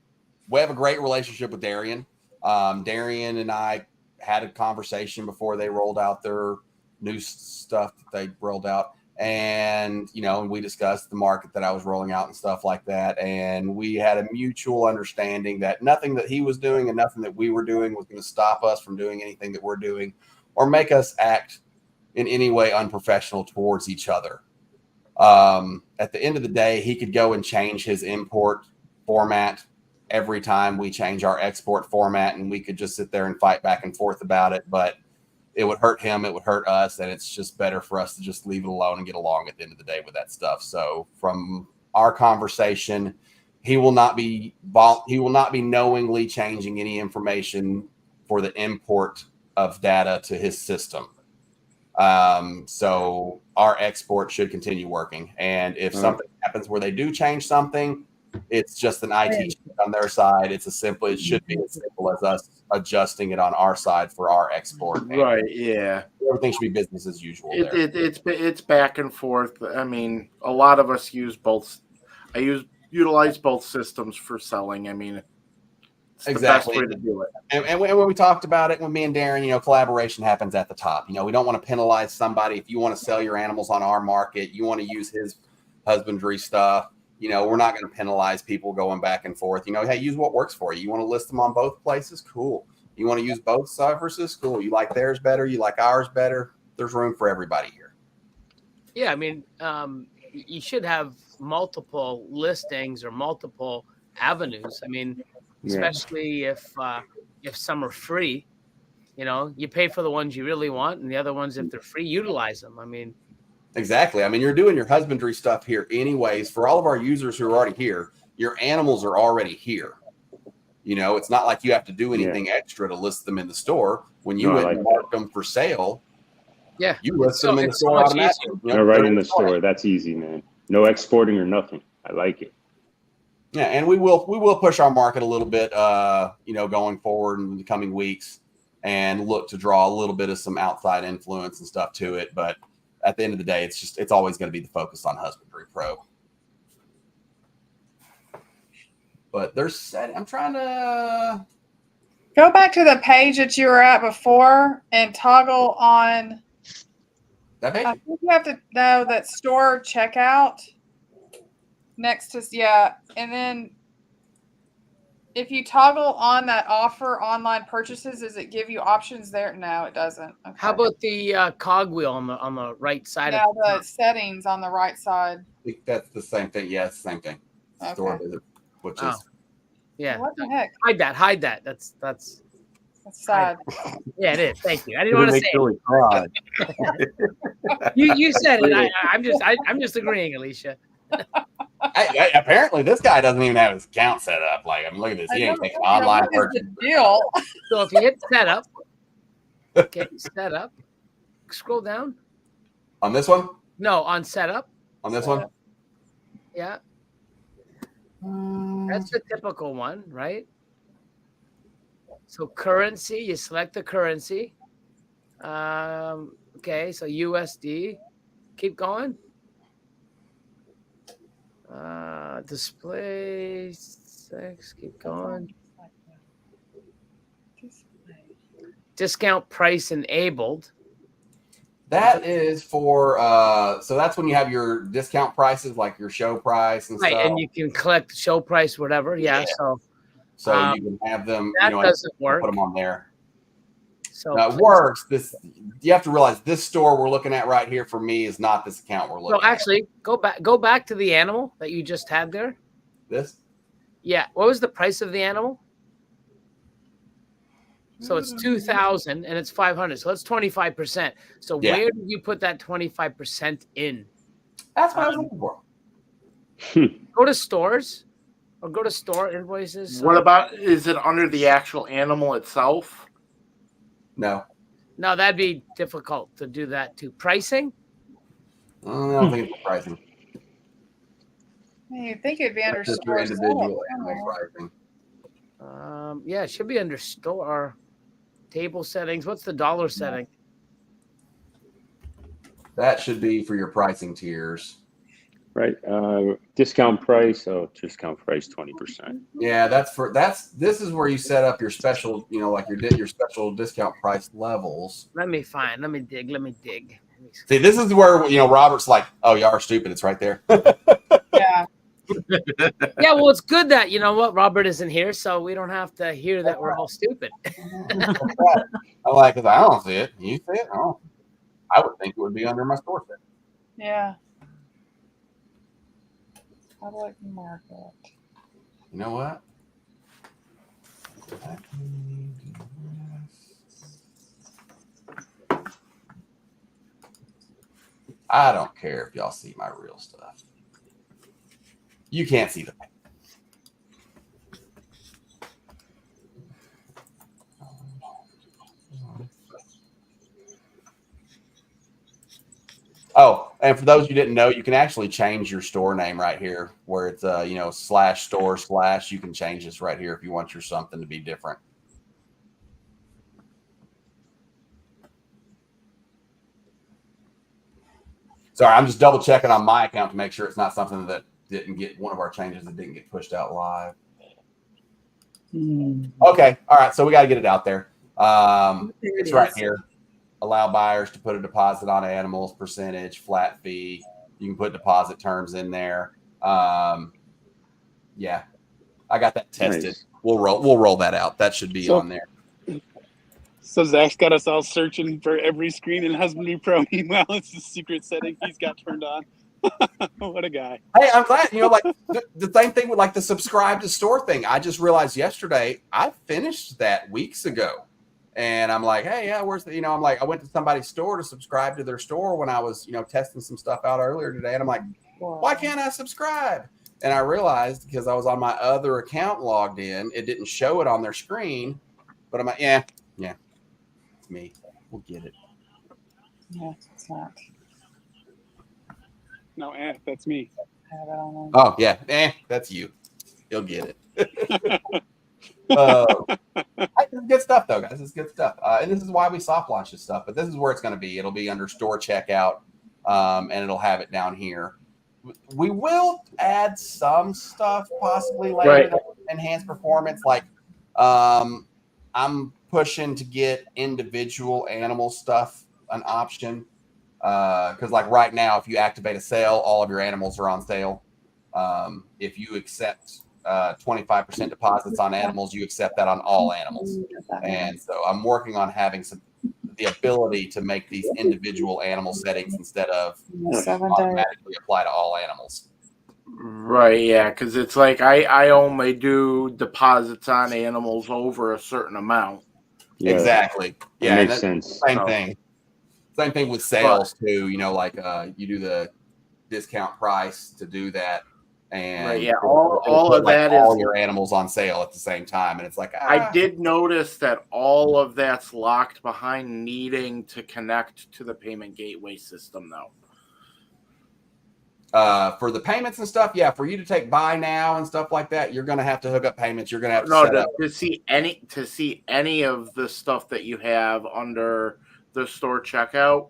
we have a great relationship with Darian. Darian and I had a conversation before they rolled out their new stuff that they rolled out. And, we discussed the market that I was rolling out and stuff like that. And we had a mutual understanding that nothing that he was doing and nothing that we were doing was going to stop us from doing anything that we're doing or make us act in any way unprofessional towards each other. At the end of the day, he could go and change his import format every time we change our export format, and we could just sit there and fight back and forth about it. But it would hurt him, it would hurt us, and it's just better for us to just leave it alone and get along at the end of the day with that stuff. So from our conversation, he will not be knowingly changing any information for the import of data to his system. So our export should continue working. And if something happens where they do change something, it's just an IT check on their side. It should be as simple as us adjusting it on our side for our export. Right. Yeah. Everything should be business as usual. It's back and forth. I mean, a lot of us use both. Utilize both systems for selling. I mean, it's Exactly. the best way to do it. And when we talked about it, when me and Darren, collaboration happens at the top. We don't want to penalize somebody. If you want to sell your animals on our market, you want to use his husbandry stuff. We're not going to penalize people going back and forth. Hey, use what works for you. You want to list them on both places? Cool. You want to use both services? Cool. You like theirs better? You like ours better? There's room for everybody here. Yeah, I mean, you should have multiple listings or multiple avenues. I mean, especially if some are free, you pay for the ones you really want, and the other ones, if they're free, utilize them. I mean. Exactly. I mean, you're doing your husbandry stuff here anyways. For all of our users who are already here, your animals are already here. It's not like you have to do anything extra to list them in the store. When you mark them for sale, you list them in the store automatically. Right in the store. That's easy, man. No exporting or nothing. I like it. Yeah, and we will push our market a little bit, going forward in the coming weeks, and look to draw a little bit of some outside influence and stuff to it. But at the end of the day, it's always going to be the focus on Husbandry.Pro. But I'm trying to go back to the page that you were at before and toggle on that page. I think you have to know that store checkout next to and then If you toggle on that offer online purchases, does it give you options there? No, it doesn't. Okay. How about the cogwheel on the right side? Now the settings on the right side. I think that's the same thing. Yeah, it's the same thing. Okay. Store visit, which is Yeah. What the heck? Hide that. That's That's sad. yeah, it is. Thank you. I didn't want to Make say Billy cry. it. You said it. I'm just agreeing, Alicia. apparently this guy doesn't even have his account set up. Like, I mean, look at this. He ain't taking online What is purchase. the deal? So if you hit setup, okay, setup, scroll down. On this one? No, on setup. On this one? Yeah. That's the typical one, right? So currency, you select the currency. Okay, so USD. Keep going. Display 6. Keep going. Discount price enabled. That is for so that's when you have your discount prices, like your show price and Right, stuff. and you can collect show price, whatever. Yeah. So you can have them. That doesn't work. Put them on there. So now, it works. This you have to realize this store we're looking at right here for me is not this account we're looking. So actually, go back to the animal that you just had there. This. Yeah. What was the price of the animal? So it's 2,000 and it's 500. So that's 25%. So where did you put that 25% in? That's what I was looking for. Go to stores or go to store invoices. What about, is it under the actual animal itself? No. No, that'd be difficult to do that too. Pricing? I don't think it's pricing. You'd think it'd be under Just store your individual setup. animal pricing. Yeah, it should be under store table settings. What's the dollar setting? That should be for your pricing tiers. Right. Discount price. Oh, discount price 20%. Yeah, this is where you set up your special, like your special discount price levels. Let me dig. See, this is where Robert's like, oh, y'all are stupid. It's right there. Yeah. Yeah, well, it's good that Robert isn't here, so we don't have to hear that we're all stupid. I'm like, because I don't see it. You see it? Oh, I would think it would be under my store set. Yeah. How do I mark it? You know what? I don't care if y'all see my real stuff. You can't see the paint. Oh, and for those you didn't know, you can actually change your store name right here where it's /store/ you can change this right here if you want your something to be different. Sorry, I'm just double checking on my account to make sure it's not something that didn't get one of our changes that didn't get pushed out live. Okay. All right. So we got to get it out there. It's right here. Allow buyers to put a deposit on animals, percentage, flat fee. You can put deposit terms in there. Yeah, I got that tested. Nice. We'll roll that out. That should be on there. So Zach's got us all searching for every screen in Husbandry.Pro. Meanwhile, it's the secret setting he's got turned on. What a guy. Hey, I'm glad, like the same thing with like the subscribe to store thing. I just realized yesterday I finished that weeks ago. And I'm like, hey, yeah, where's the, I'm like, I went to somebody's store to subscribe to their store when I was, testing some stuff out earlier today. And I'm like, why can't I subscribe? And I realized because I was on my other account logged in, it didn't show it on their screen. But I'm like, yeah, it's me. We'll get it. Yeah, it's not. No, that's me. Oh, yeah. That's you. You'll get it. It's good stuff, though, guys. It's good stuff. And this is why we soft launch this stuff. But this is where it's going to be. It'll be under store checkout, and it'll have it down here. We will add some stuff possibly later that will enhance performance. Like I'm pushing to get individual animal stuff an option. Because like right now, if you activate a sale, all of your animals are on sale. If you accept 25% deposits on animals, you accept that on all animals. And so I'm working on having the ability to make these individual animal settings instead of 7 days. automatically apply to all animals. Right, yeah, because it's like I only do deposits on animals over a certain amount. Yeah, Exactly. Yeah, makes and sense. Same thing. Same thing with sales too. You know, like you do the discount price to do that, and Right, yeah, it'll all put, of like, that all is. your animals on sale at the same time, and it's like I did notice that all of that's locked behind needing to connect to the payment gateway system, though. For the payments and stuff, yeah, for you to take buy now and stuff like that, you're going to have to hook up payments. You're going to have to set up. To see any of the stuff that you have under the store checkout,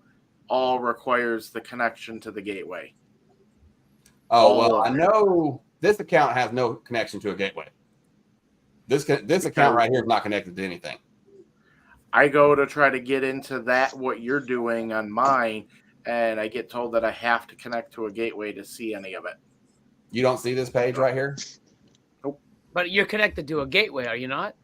all requires the connection to the gateway. Oh, well, I know this account has no connection to a gateway. This account right here is not connected to anything. I go to try to get into what you're doing on mine, and I get told that I have to connect to a gateway to see any of it. You don't see this page right here? Nope. But you're connected to a gateway, are you not?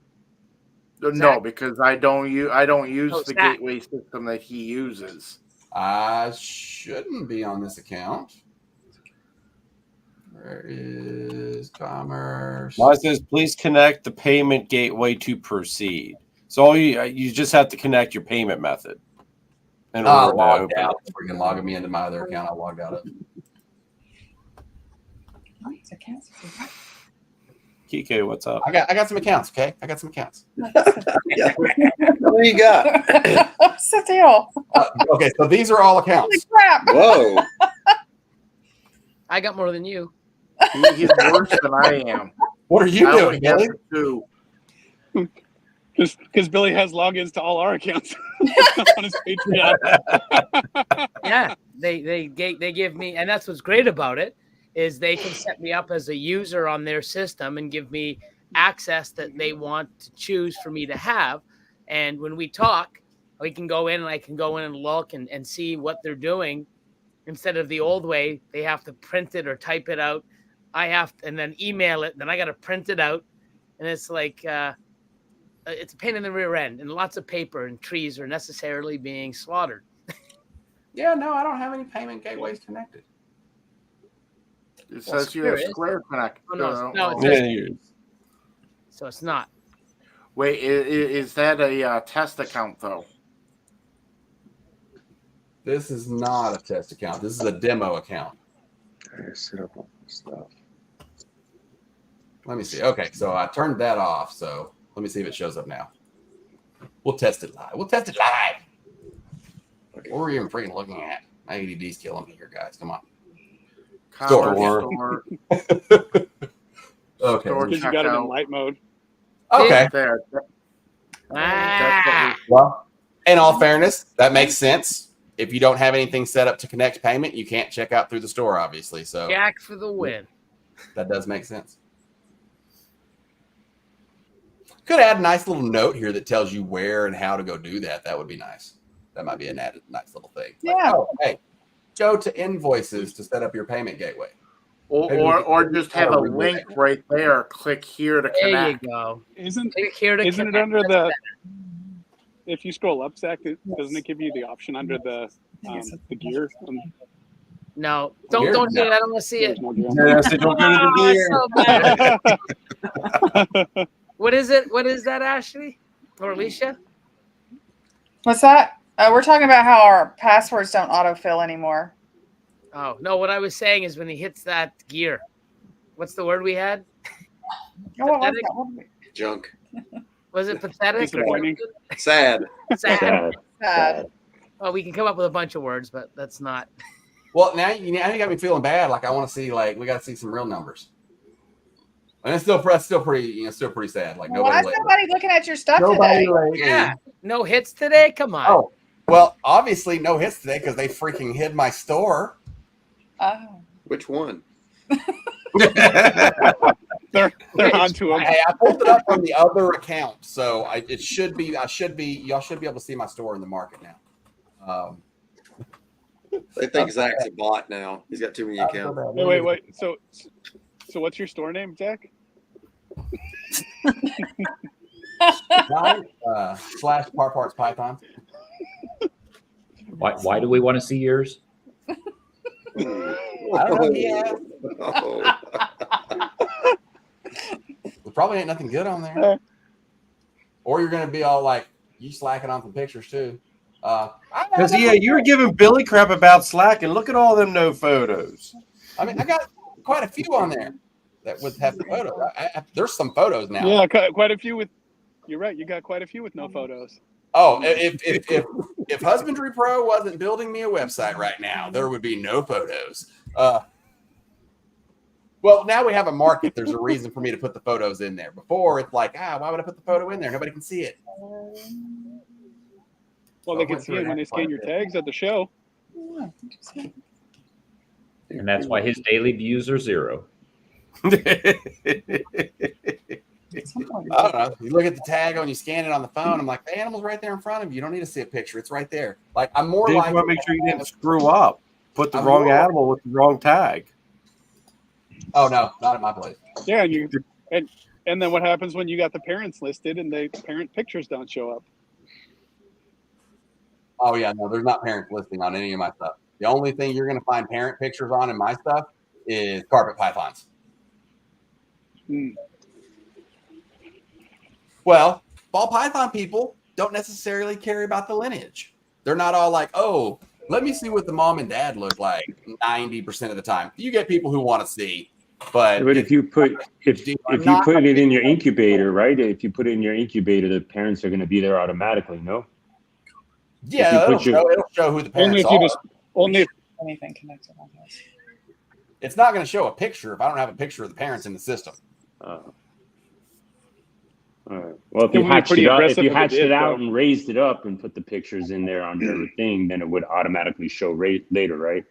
No, because I don't use the gateway system that he uses. I shouldn't be on this account. Where is commerce? Mine says, please connect the payment gateway to proceed. So all you just have to connect your payment method in order to open out. it. Freaking logging me into my other account. I logged out of. Kike, what's up? I got some accounts. Okay, I got some accounts. What do you got? What's the deal? Okay, so these are all accounts. Crap. Whoa. I got more than you. He's worse than I am. What are you doing, Billy? Because Billy has logins to all our accounts on his Patreon. Yeah, they give me, and that's what's great about it, is they can set me up as a user on their system and give me access that they want to choose for me to have. And when we talk, we can go in and I can go in and look and see what they're doing. Instead of the old way, they have to print it or type it out. I have to, and then email it. Then I got to print it out, and it's like it's a pain in the rear end. And lots of paper and trees are necessarily being slaughtered. Yeah, no, I don't have any payment gateways connected. It says you have Square Connect. Oh, no, it says, so it's not. Wait, is that a test account though? This is not a test account. This is a demo account. Set up all this stuff. Let me see. Okay, so I turned that off. So let me see if it shows up now. We'll test it live. What were you even freaking looking at? My ADD's killing me here, guys. Come on. Store. Okay. Because you got it in light mode. Okay. There. Well, in all fairness, that makes sense. If you don't have anything set up to connect payment, you can't check out through the store, obviously. So Jack for the win. That does make sense. Could add a nice little note here that tells you where and how to go do that. That would be nice. That might be a nice little thing. Yeah. Like, oh, hey, go to invoices to set up your payment gateway. Or just have a link right there. Click here to connect. There you go. Isn't it under the? If you scroll up, Zach, doesn't it give you the option under the gear? No, don't do it. I don't want to see it. Don't go to the gear. What is it? What is that, Ashley or Alicia? What's that? We're talking about how our passwords don't autofill anymore. Oh no! What I was saying is when he hits that gear, what's the word we had? Pathetic? Junk. Was it pathetic? Sad. Sad. Well, we can come up with a bunch of words, but that's not. Well, now you got me feeling bad. Like I want to see, we got to see some real numbers. And it's still pretty sad. Like why is nobody looking at your stuff today? Yeah, no hits today. Come on. Oh, well, obviously no hits today because they freaking hid my store. Oh. Which one? They're onto them. Hey, I pulled it up from the other account, so y'all should be able to see my store in the market now. They think Zach's a bot now. He's got too many accounts. Wait. So what's your store name, Zach? Slash Parts Python. Why do we want to see yours? I don't know. Yeah. There probably ain't nothing good on there. Or you're gonna be all like, you slacking on some pictures too. Because you were giving Billy crap about Slack, and look at all them no photos. I mean, I got quite a few on there that would have photos. There's some photos now. Yeah, quite a few with. You're right. You got quite a few with no photos. Oh, if Husbandry.Pro wasn't building me a website right now, there would be no photos. Well, now we have a market. There's a reason for me to put the photos in there. Before, it's like, why would I put the photo in there? Nobody can see it. Well, they can see it when they scan your tags at the show. And that's why his daily views are 0. I don't know. You look at the tag on, you scan it on the phone. I'm like, the animal's right there in front of you. You don't need to see a picture. It's right there. Like, I'm more They like. want to make sure you didn't screw up. Put the wrong animal with the wrong tag. Oh no, not at my place. Yeah, and then what happens when you got the parents listed and the parent pictures don't show up? Oh yeah, no, there's not parents listing on any of my stuff. The only thing you're going to find parent pictures on in my stuff is carpet pythons. Well, ball python people don't necessarily care about the lineage. They're not all like, oh, let me see what the mom and dad look like 90% of the time. You get people who want to see, but if you put it in your incubator, right? If you put it in your incubator, the parents are going to be there automatically, no? Yeah, it'll show who the parents are. Only if anything connected on this. It's not going to show a picture if I don't have a picture of the parents in the system. All right. Well, if you hatched it out and raised it up and put the pictures in there on your thing, then it would automatically show later, right?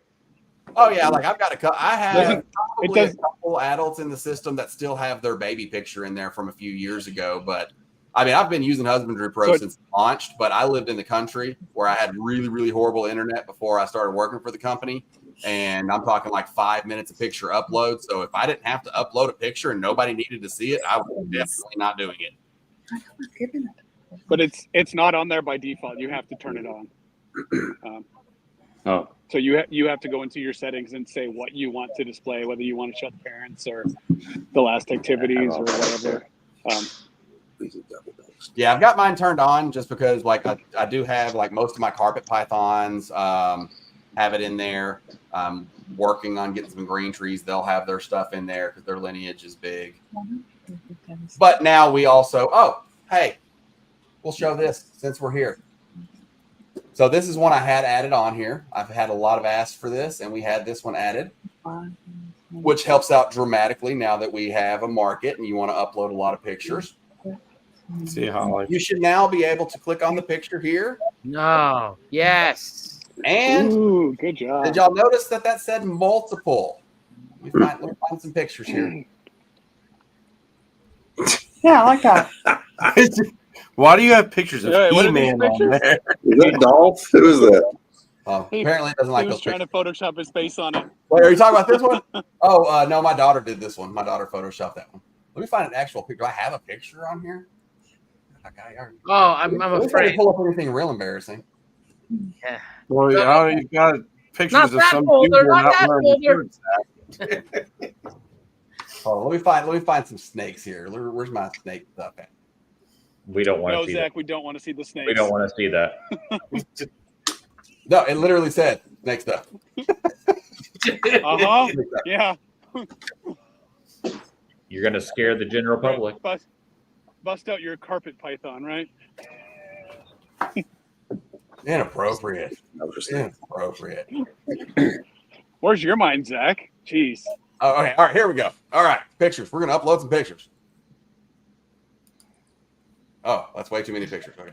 Oh yeah, like I've got I have probably a couple adults in the system that still have their baby picture in there from a few years ago. But I mean, I've been using Husbandry.Pro since it launched, but I lived in the country where I had really, really horrible internet before I started working for the company. And I'm talking like 5 minutes of picture upload. So if I didn't have to upload a picture and nobody needed to see it, I was definitely not doing it. But it's not on there by default. You have to turn it on. So you have to go into your settings and say what you want to display, whether you want to show the parents or the last activities or whatever. Yeah, I've got mine turned on just because like I do have like most of my carpet pythons have it in there. Working on getting some green trees. They'll have their stuff in there because their lineage is big. But now we also, hey, we'll show this since we're here. So this is one I had added on here. I've had a lot of asks for this, and we had this one added, which helps out dramatically now that we have a market and you want to upload a lot of pictures. See how you should now be able to click on the picture here. No. Yes. And good job. Did y'all notice that said multiple? Let me find some pictures here. Yeah, I like that. Why do you have pictures of He-Man on there? Is that Dolph? Who is that? Oh, apparently it doesn't like those trying pictures. to Photoshop his face on it. Wait, are you talking about this one? Oh, no, my daughter did this one. My daughter photoshopped that one. Let me find an actual picture. Do I have a picture on here? Oh, I'm afraid. Pull up anything real embarrassing. Yeah. Well, you got pictures not of that some older, people not not that wearing older. shirts. Oh, let me find some snakes here. Where's my snake stuff at? We don't want to see Zach, that. we don't want to see the snakes. We don't want to see that. No, it literally said snake stuff. Yeah. You're going to scare the general public. Bust out your carpet python, right? Inappropriate. Inappropriate. Where's your mind, Zach? Jeez. Oh, okay. All right, here we go. All right, pictures. We're going to upload some pictures. Oh, that's way too many pictures. Okay.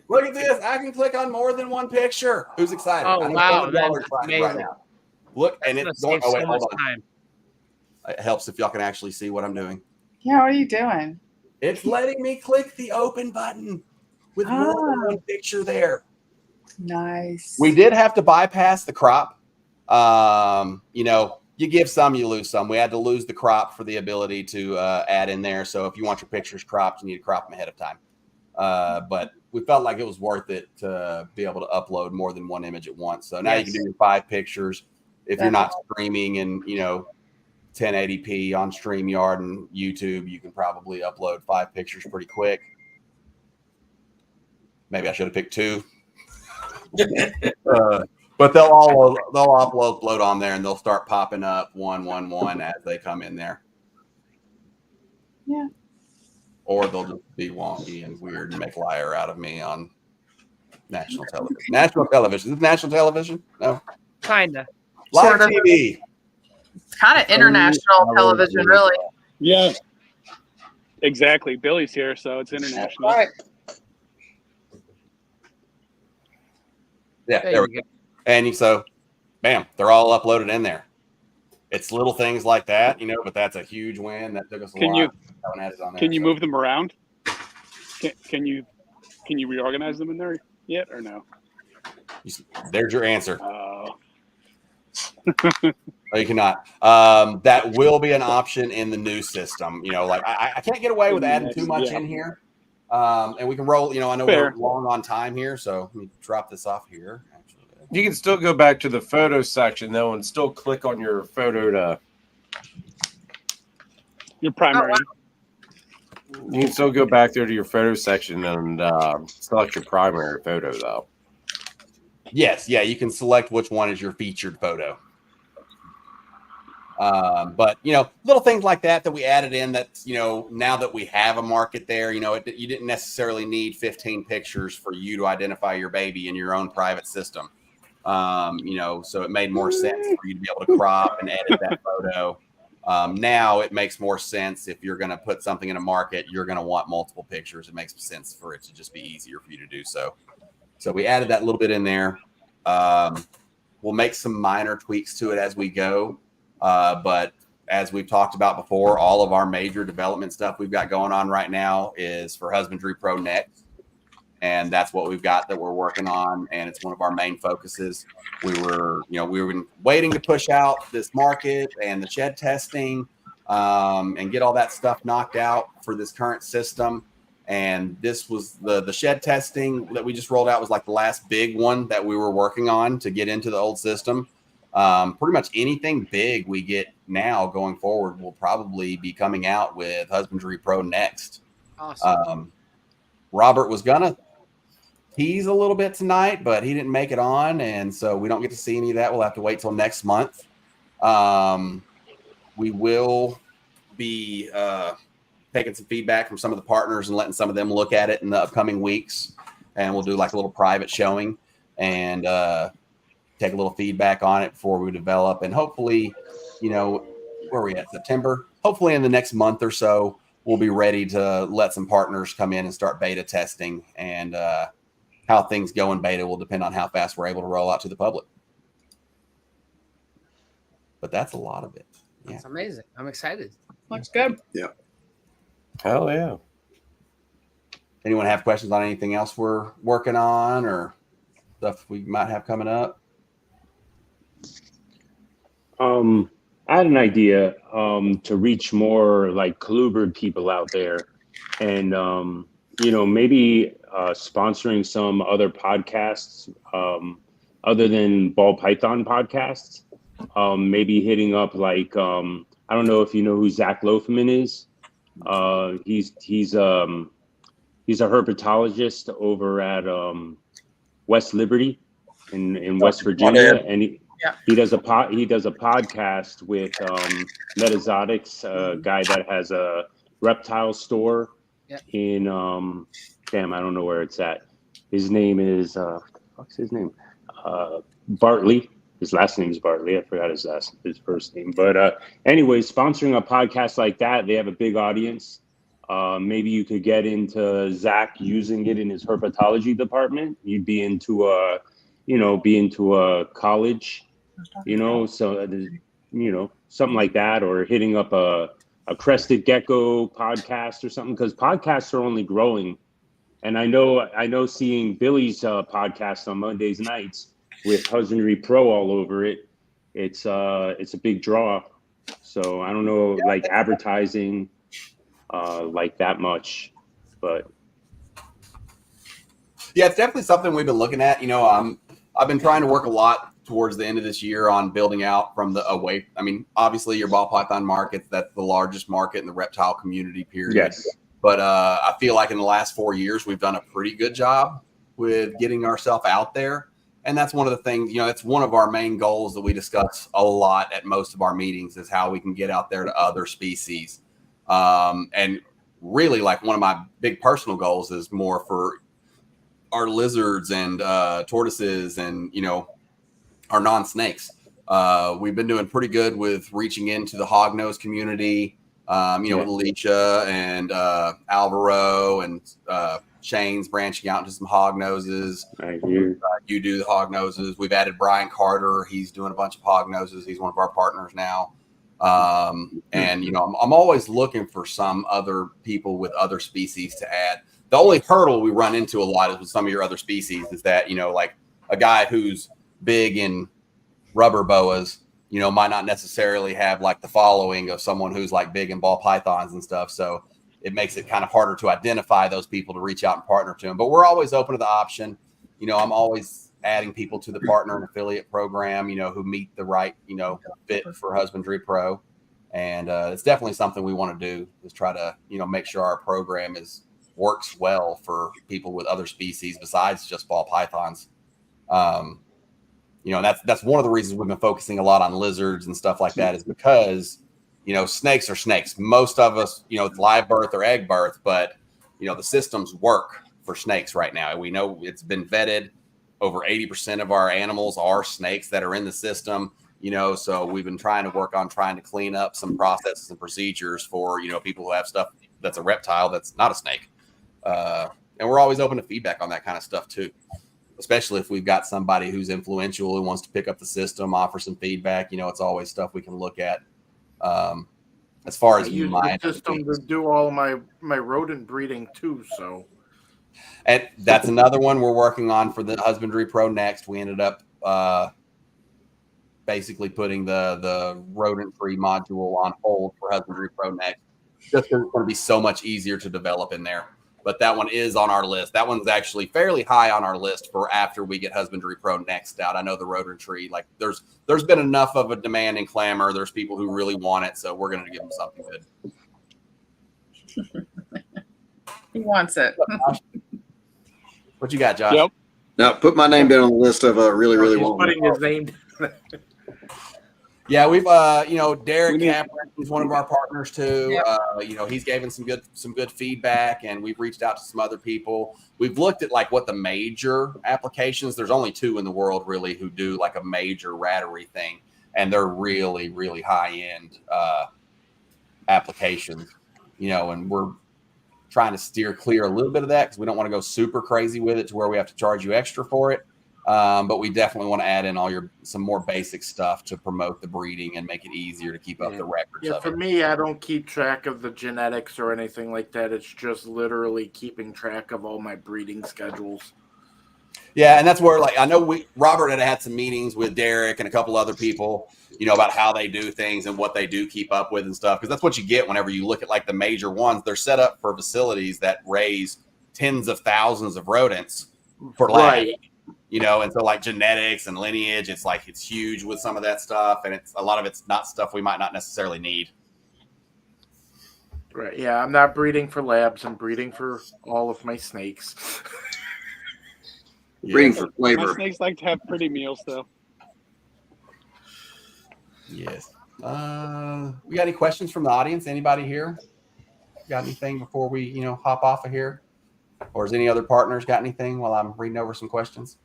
Look at this. I can click on more than one picture. Who's excited? Oh, wow. That's amazing. Right now. Look, and it's going. So Oh, wait, much hold on. time. It helps if y'all can actually see what I'm doing. Yeah, what are you doing? It's letting me click the open button with more than one picture there. Nice. We did have to bypass the crop. You you give some, you lose some. We had to lose the crop for the ability to add in there. So if you want your pictures cropped, you need to crop them ahead of time. But we felt like it was worth it to be able to upload more than one image at once. So now you can do your 5 pictures. If you're not streaming in, 1080p on StreamYard and YouTube, you can probably upload 5 pictures pretty quick. Maybe I should have picked 2. But they'll upload on there, and they'll start popping up one as they come in there. Yeah. Or they'll just be wonky and weird and make a liar out of me on national television. National television. Is it national television? No. Kinda. Live Sort of. TV. It's kind of international television, really. Yeah. Exactly. Billy's here, so it's international. Right. Yeah, there we go. And so, bam, they're all uploaded in there. It's little things like that, but that's a huge win. That took us a while. Can you move them around? Can you reorganize them in there yet or no? There's your answer. Oh. No, you cannot. That will be an option in the new system. I can't get away with adding too much in here. And we can roll, I know we're long on time here, so let me drop this off here. You can still go back to the photo section though and still click on your photo to your primary. You can still go back there to your photo section and select your primary photo though. Yes, yeah, you can select which one is your featured photo. But little things like that we added in that, now that we have a market there, you didn't necessarily need 15 pictures for you to identify your baby in your own private system. So it made more sense for you to be able to crop and edit that photo. Now it makes more sense if you're going to put something in a market, you're going to want multiple pictures. It makes sense for it to just be easier for you to do so. So we added that little bit in there. We'll make some minor tweaks to it as we go. But as we've talked about before, all of our major development stuff we've got going on right now is for Husbandry.Pro next. And that's what we've got that we're working on. And it's one of our main focuses. We were waiting to push out this market and the shed testing and get all that stuff knocked out for this current system. And this was the shed testing that we just rolled out was like the last big one that we were working on to get into the old system. Pretty much anything big we get now going forward will probably be coming out with Husbandry.Pro next. Awesome. Robert was gonna tease a little bit tonight, but he didn't make it on, and so we don't get to see any of that. We'll have to wait till next month. We will be taking some feedback from some of the partners and letting some of them look at it in the upcoming weeks, and we'll do like a little private showing and take a little feedback on it before we develop. And hopefully, where are we at? September? Hopefully in the next month or so, we'll be ready to let some partners come in and start beta testing. And how things go in beta will depend on how fast we're able to roll out to the public. But that's a lot of it. Yeah. That's amazing. I'm excited. Looks good. Yeah. Hell yeah. Anyone have questions on anything else we're working on or stuff we might have coming up? I had an idea to reach more like Kluber people out there, and maybe sponsoring some other podcasts other than Ball Python podcasts. Maybe hitting up like I don't know if you know who Zach Loafman is. He's a herpetologist over at West Liberty in West Virginia, and he does a podcast with Metazotics, a guy that has a reptile store in I don't know where it's at. His name is what's his name? Bartley. His last name is Bartley. I forgot his first name. But anyway, sponsoring a podcast like that, they have a big audience. Maybe you could get into Zach using it in his herpetology department. You'd be into a college, so something like that, or hitting up a Crested Gecko podcast or something, because podcasts are only growing. And I know seeing Billy's podcast on Mondays nights with Husbandry.Pro all over it, it's a big draw. So I don't know, like advertising like that much, but yeah, it's definitely something we've been looking at. I've been trying to work a lot towards the end of this year on building out from the away. I mean, obviously your ball python markets, that's the largest market in the reptile community, period. yes. But I feel like in the last 4 years, we've done a pretty good job with getting ourselves out there. And that's one of the things, it's one of our main goals that we discuss a lot at most of our meetings is how we can get out there to other species. And really, like, one of my big personal goals is more for our lizards and tortoises and, our non-snakes. We've been doing pretty good with reaching into the hognose community, with Alicia and Alvaro and Shane's branching out into some hognoses. You do the hognoses. We've added Brian Carter. He's doing a bunch of hognoses. He's one of our partners now. And, I'm always looking for some other people with other species to add. The only hurdle we run into a lot is with some of your other species is that, like a guy who's big in rubber boas, might not necessarily have like the following of someone who's like big in ball pythons and stuff. So it makes it kind of harder to identify those people to reach out and partner to them. But we're always open to the option. I'm always adding people to the partner and affiliate program, who meet the right, fit for Husbandry.Pro. And it's definitely something we want to do is try to, make sure our program works well for people with other species besides just ball pythons. That's one of the reasons we've been focusing a lot on lizards and stuff like that is because, snakes are snakes. Most of us, it's live birth or egg birth, but, the systems work for snakes right now. We know it's been vetted. Over 80% of our animals are snakes that are in the system, so we've been trying to work on trying to clean up some processes and procedures for, people who have stuff that's a reptile that's not a snake. And we're always open to feedback on that kind of stuff too, especially if we've got somebody who's influential who wants to pick up the system, offer some feedback. It's always stuff we can look at. As far as I use my the system to do all my rodent breeding too. So, and that's another one we're working on for the Husbandry.Pro next. We ended up basically putting the rodent-free module on hold for Husbandry.Pro next, just because it's going to be so much easier to develop in there. But that one is on our list. That one's actually fairly high on our list for after we get Husbandry.Pro next out. I know the rodentry, like there's been enough of a demand and clamor. There's people who really want it, so we're going to give them something good. He wants it. What you got, Josh? Yep. Now put my name down on the list of really want. Putting his name. Yeah, we've Derek Kaplan, he's one of our partners too. Yep. He's given some good feedback, and we've reached out to some other people. We've looked at like what the major applications. There's only 2 in the world really who do like a major rattery thing, and they're really, really high end applications. And we're trying to steer clear a little bit of that because we don't want to go super crazy with it to where we have to charge you extra for it. But we definitely want to add in some more basic stuff to promote the breeding and make it easier to keep up the records. Yeah, for me, I don't keep track of the genetics or anything like that. It's just literally keeping track of all my breeding schedules. Yeah, and that's where, like, I know Robert had some meetings with Derek and a couple other people, about how they do things and what they do keep up with and stuff. Because that's what you get whenever you look at like the major ones. They're set up for facilities that raise tens of thousands of rodents for lab. Right. And so like genetics and lineage, it's huge with some of that stuff. And a lot of it's not stuff we might not necessarily need. Right. Yeah. I'm not breeding for labs. I'm breeding for all of my snakes. Breeding for flavor. My snakes like to have pretty meals though. Yes. We got any questions from the audience? Anybody here got anything before we, hop off of here? Or has any other partners got anything while I'm reading over some questions?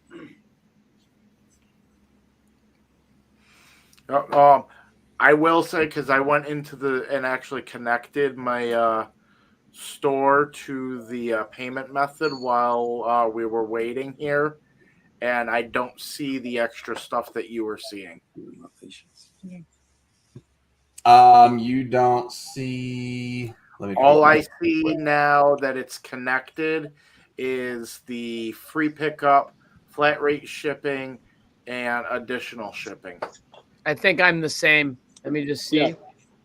I will say, because I went into and actually connected my store to the payment method while we were waiting here, and I don't see the extra stuff that you were seeing. You don't see. All I see now that it's connected is the free pickup, flat rate shipping, and additional shipping. I think I'm the same. Let me just see. Yeah.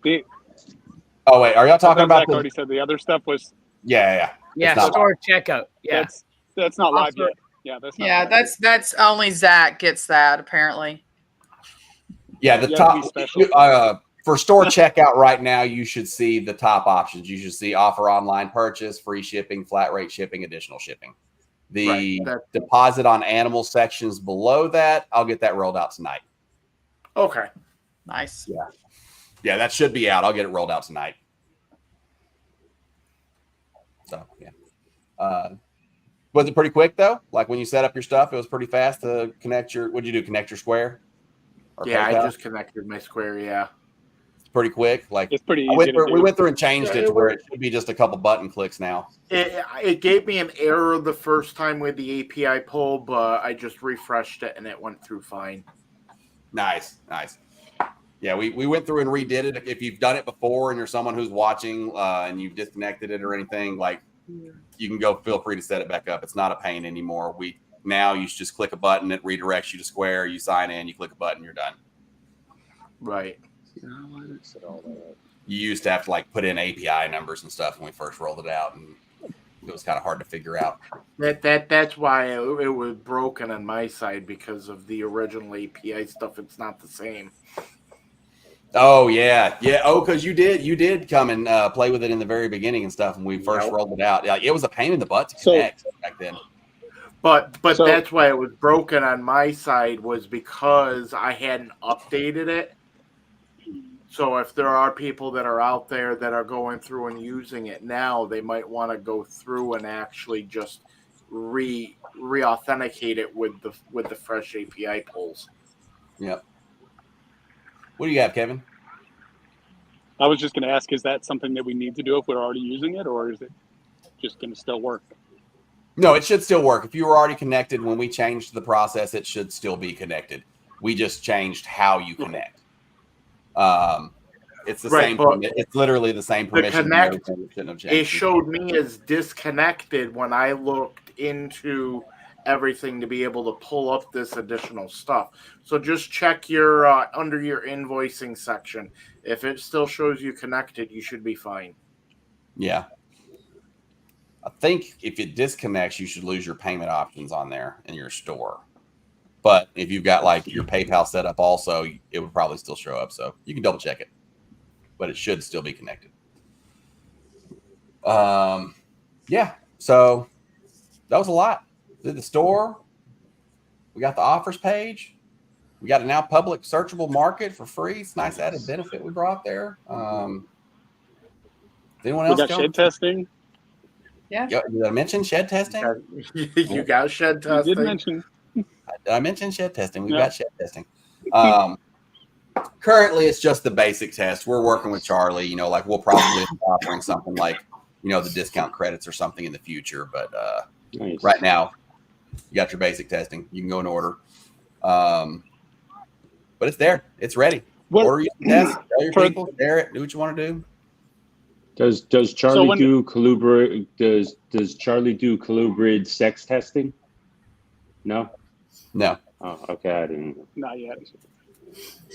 The, Oh wait, are y'all talking about Zach the? already said the other stuff was Yeah. Yeah, It's not store checkout. Yeah. that's not live Also- yet. Yeah, that's not Yeah, live that's only Zach gets that apparently. Yeah, the You have to top be special. for store checkout right now, you should see the top options. You should see offer online purchase, free shipping, flat rate shipping, additional shipping. The deposit on animal sections below that, I'll get that rolled out tonight. Okay. Nice. Yeah, that should be out. I'll get it rolled out tonight. So yeah. Was it pretty quick though? Like when you set up your stuff, it was pretty fast to connect your. What'd you do? Connect your Square? Or Yeah, PayPal? I just connected my Square. Yeah, it's pretty quick. Like it's pretty easy. We went through and changed it to where it should be just a couple button clicks now. It gave me an error the first time with the API pull, but I just refreshed it and it went through fine. Nice. Yeah, we went through and redid it. If you've done it before and you're someone who's watching and you've disconnected it or anything, like you can go. Feel free to set it back up. It's not a pain anymore. Now you just click a button, it redirects you to Square. You sign in, you click a button, you're done. Right. You used to have to like put in API numbers and stuff when we first rolled it out, and it was kind of hard to figure out. That's why it was broken on my side because of the original API stuff. It's not the same. Oh yeah. Oh, because you did come and play with it in the very beginning and stuff when we first rolled it out. Yeah, it was a pain in the butt to connect back then. But that's why it was broken on my side, was because I hadn't updated it. So if there are people that are out there that are going through and using it now, they might want to go through and actually just re-authenticate it with the fresh API pulls. Yep. What do you have, Kevin? I was just going to ask, is that something that we need to do if we're already using it, or is it just going to still work? No, it should still work. If you were already connected when we changed the process, it should still be connected. We just changed how you connect. It's the same. It's literally the same permission. It showed me as disconnected when I looked into everything to be able to pull up this additional stuff. So just check your under your invoicing section. If it still shows you connected, you should be fine. Yeah. I think if it disconnects, you should lose your payment options on there in your store. But if you've got like your PayPal set up also, it would probably still show up. So you can double check it, but it should still be connected. Yeah. So that was a lot. Did the store. We got the offers page. We got a now public searchable market for free. It's a nice added benefit we brought there. Anyone else? We got shed testing. Yeah. Did I mention shed testing? You got shed testing. You did mention. Did I mention shed testing? We've got shed testing. Currently, it's just the basic test. We're working with Charlie. Like we'll probably be offering something like, the discount credits or something in the future. But right now, you got your basic testing. You can go and order. But it's there. It's ready. Order your test. Tell your people. Share it. Do what you want to do. Does Charlie do colubrid? Does Charlie do colubrid sex testing? No. No. Oh, okay. I didn't. Not yet.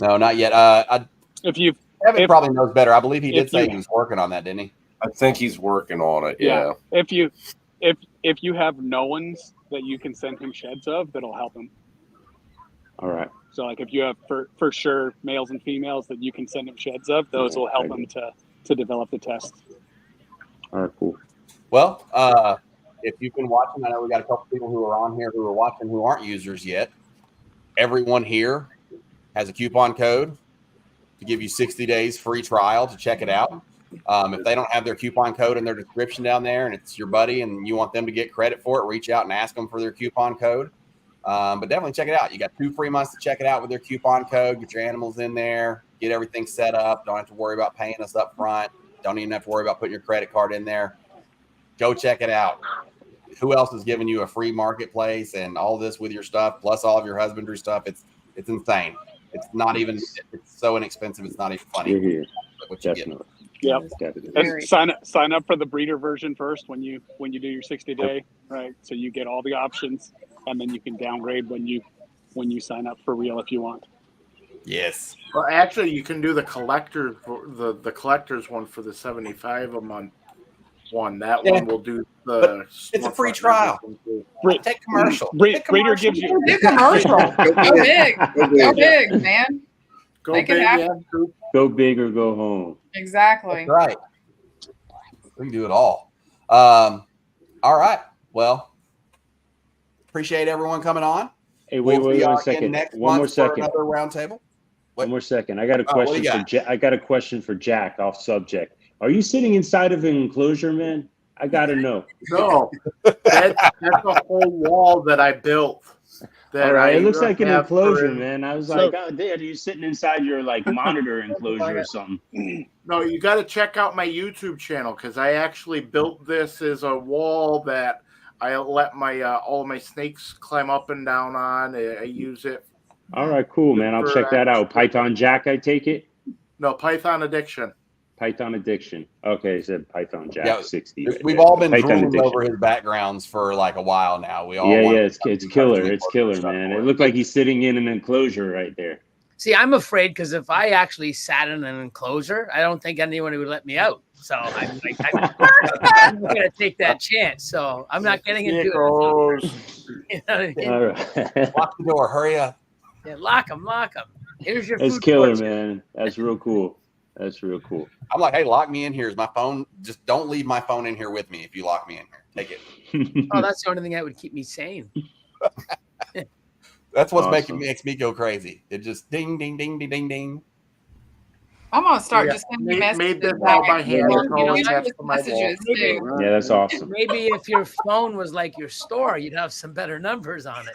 No, not yet. Kevin probably knows better. I believe he did say he was working on that, didn't he? I think he's working on it. Yeah. If you have no ones that you can send him sheds of, that'll help him. All right. So like if you have for sure males and females that you can send him sheds of, those will help him to develop the test. All right, cool. Well, if you've been watching, I know we got a couple people who are on here who are watching who aren't users yet. Everyone here has a coupon code to give you 60 days free trial to check it out. If they don't have their coupon code in their description down there and it's your buddy and you want them to get credit for it, reach out and ask them for their coupon code. But definitely check it out. You got 2 free months to check it out with their coupon code. Get your animals in there. Get everything set up. Don't have to worry about paying us up front. Don't even have to worry about putting your credit card in there. Go check it out. Who else is giving you a free marketplace and all this with your stuff, plus all of your husbandry stuff? It's insane. It's not even. It's so inexpensive. It's not even funny. What you get. Yep. And sign up for the breeder version first when you do your 60-day, right? So you get all the options, and then you can downgrade when you sign up for real if you want. Yes. Well, actually, you can do the collector, the collector's one for the 75 a month one. That one will do the. It's a free trial. Take commercial. Breeder gives you Do commercial. Go big. Go big, man. Go Make it big, happen. yeah. Go big or go home. Exactly. That's right. We can do it all. All right. Well, appreciate everyone coming on. Hey, wait We'll see one y'all second. again next One more month for second. another roundtable. One more second. I got a what do question you for got? Jack. I got a question for Jack off subject. Are you sitting inside of an enclosure, man? I gotta know. No, that's a whole wall that I built. All right, it looks like an have enclosure, for- man. I was So- like, oh, Dad, are you sitting inside your like monitor enclosure or something? No, you got to check out my YouTube channel because I actually built this as a wall that I let my all my snakes climb up and down on. I use it. All right, cool, man. I'll check that out. Python Jack, I take it. No, Python Addiction. Python Addiction. Okay, it said Python Jack Yeah, 60. Right we've there. all been Python drooling Addiction. over his backgrounds for like a while now. We all Yeah, want it's killer. It's killer, man. It looked like he's sitting in an enclosure right there. See, I'm afraid because if I actually sat in an enclosure, I don't think anyone would let me out. So I'm like, I'm going to take that chance. So I'm not getting into it. You know what I mean? All right. Lock the door. Hurry up. Yeah, lock them. Here's your That's food killer, portion. man. That's real cool. That's real cool. I'm like, hey, lock me in here. Is my phone? Just don't leave my phone in here with me. If you lock me in here, take it. Oh, that's the only thing that would keep me sane. That's what's Awesome. makes me go crazy. It just ding, ding, ding, ding, ding, ding. I'm gonna start Yeah, just sending made messages. this all by back. hand. You It's know, always just attached to my wall. messages too. Yeah, that's awesome. Maybe if your phone was like your store, you'd have some better numbers on it.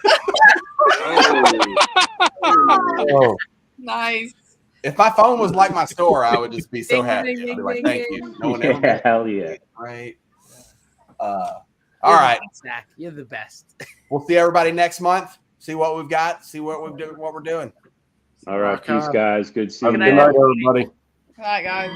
Oh. Nice. If my phone was like my store, I would just be so Ding, happy. ding, I'd be ding, like, ding, thank ding. you. No one Yeah, ever. hell yeah. Right. You're All right. the best, Zach. You're the best. We'll see everybody next month. See what we've got. See what we're doing. All right, Rock peace, on. guys. Good seeing Good you. night, everybody. Good night, guys.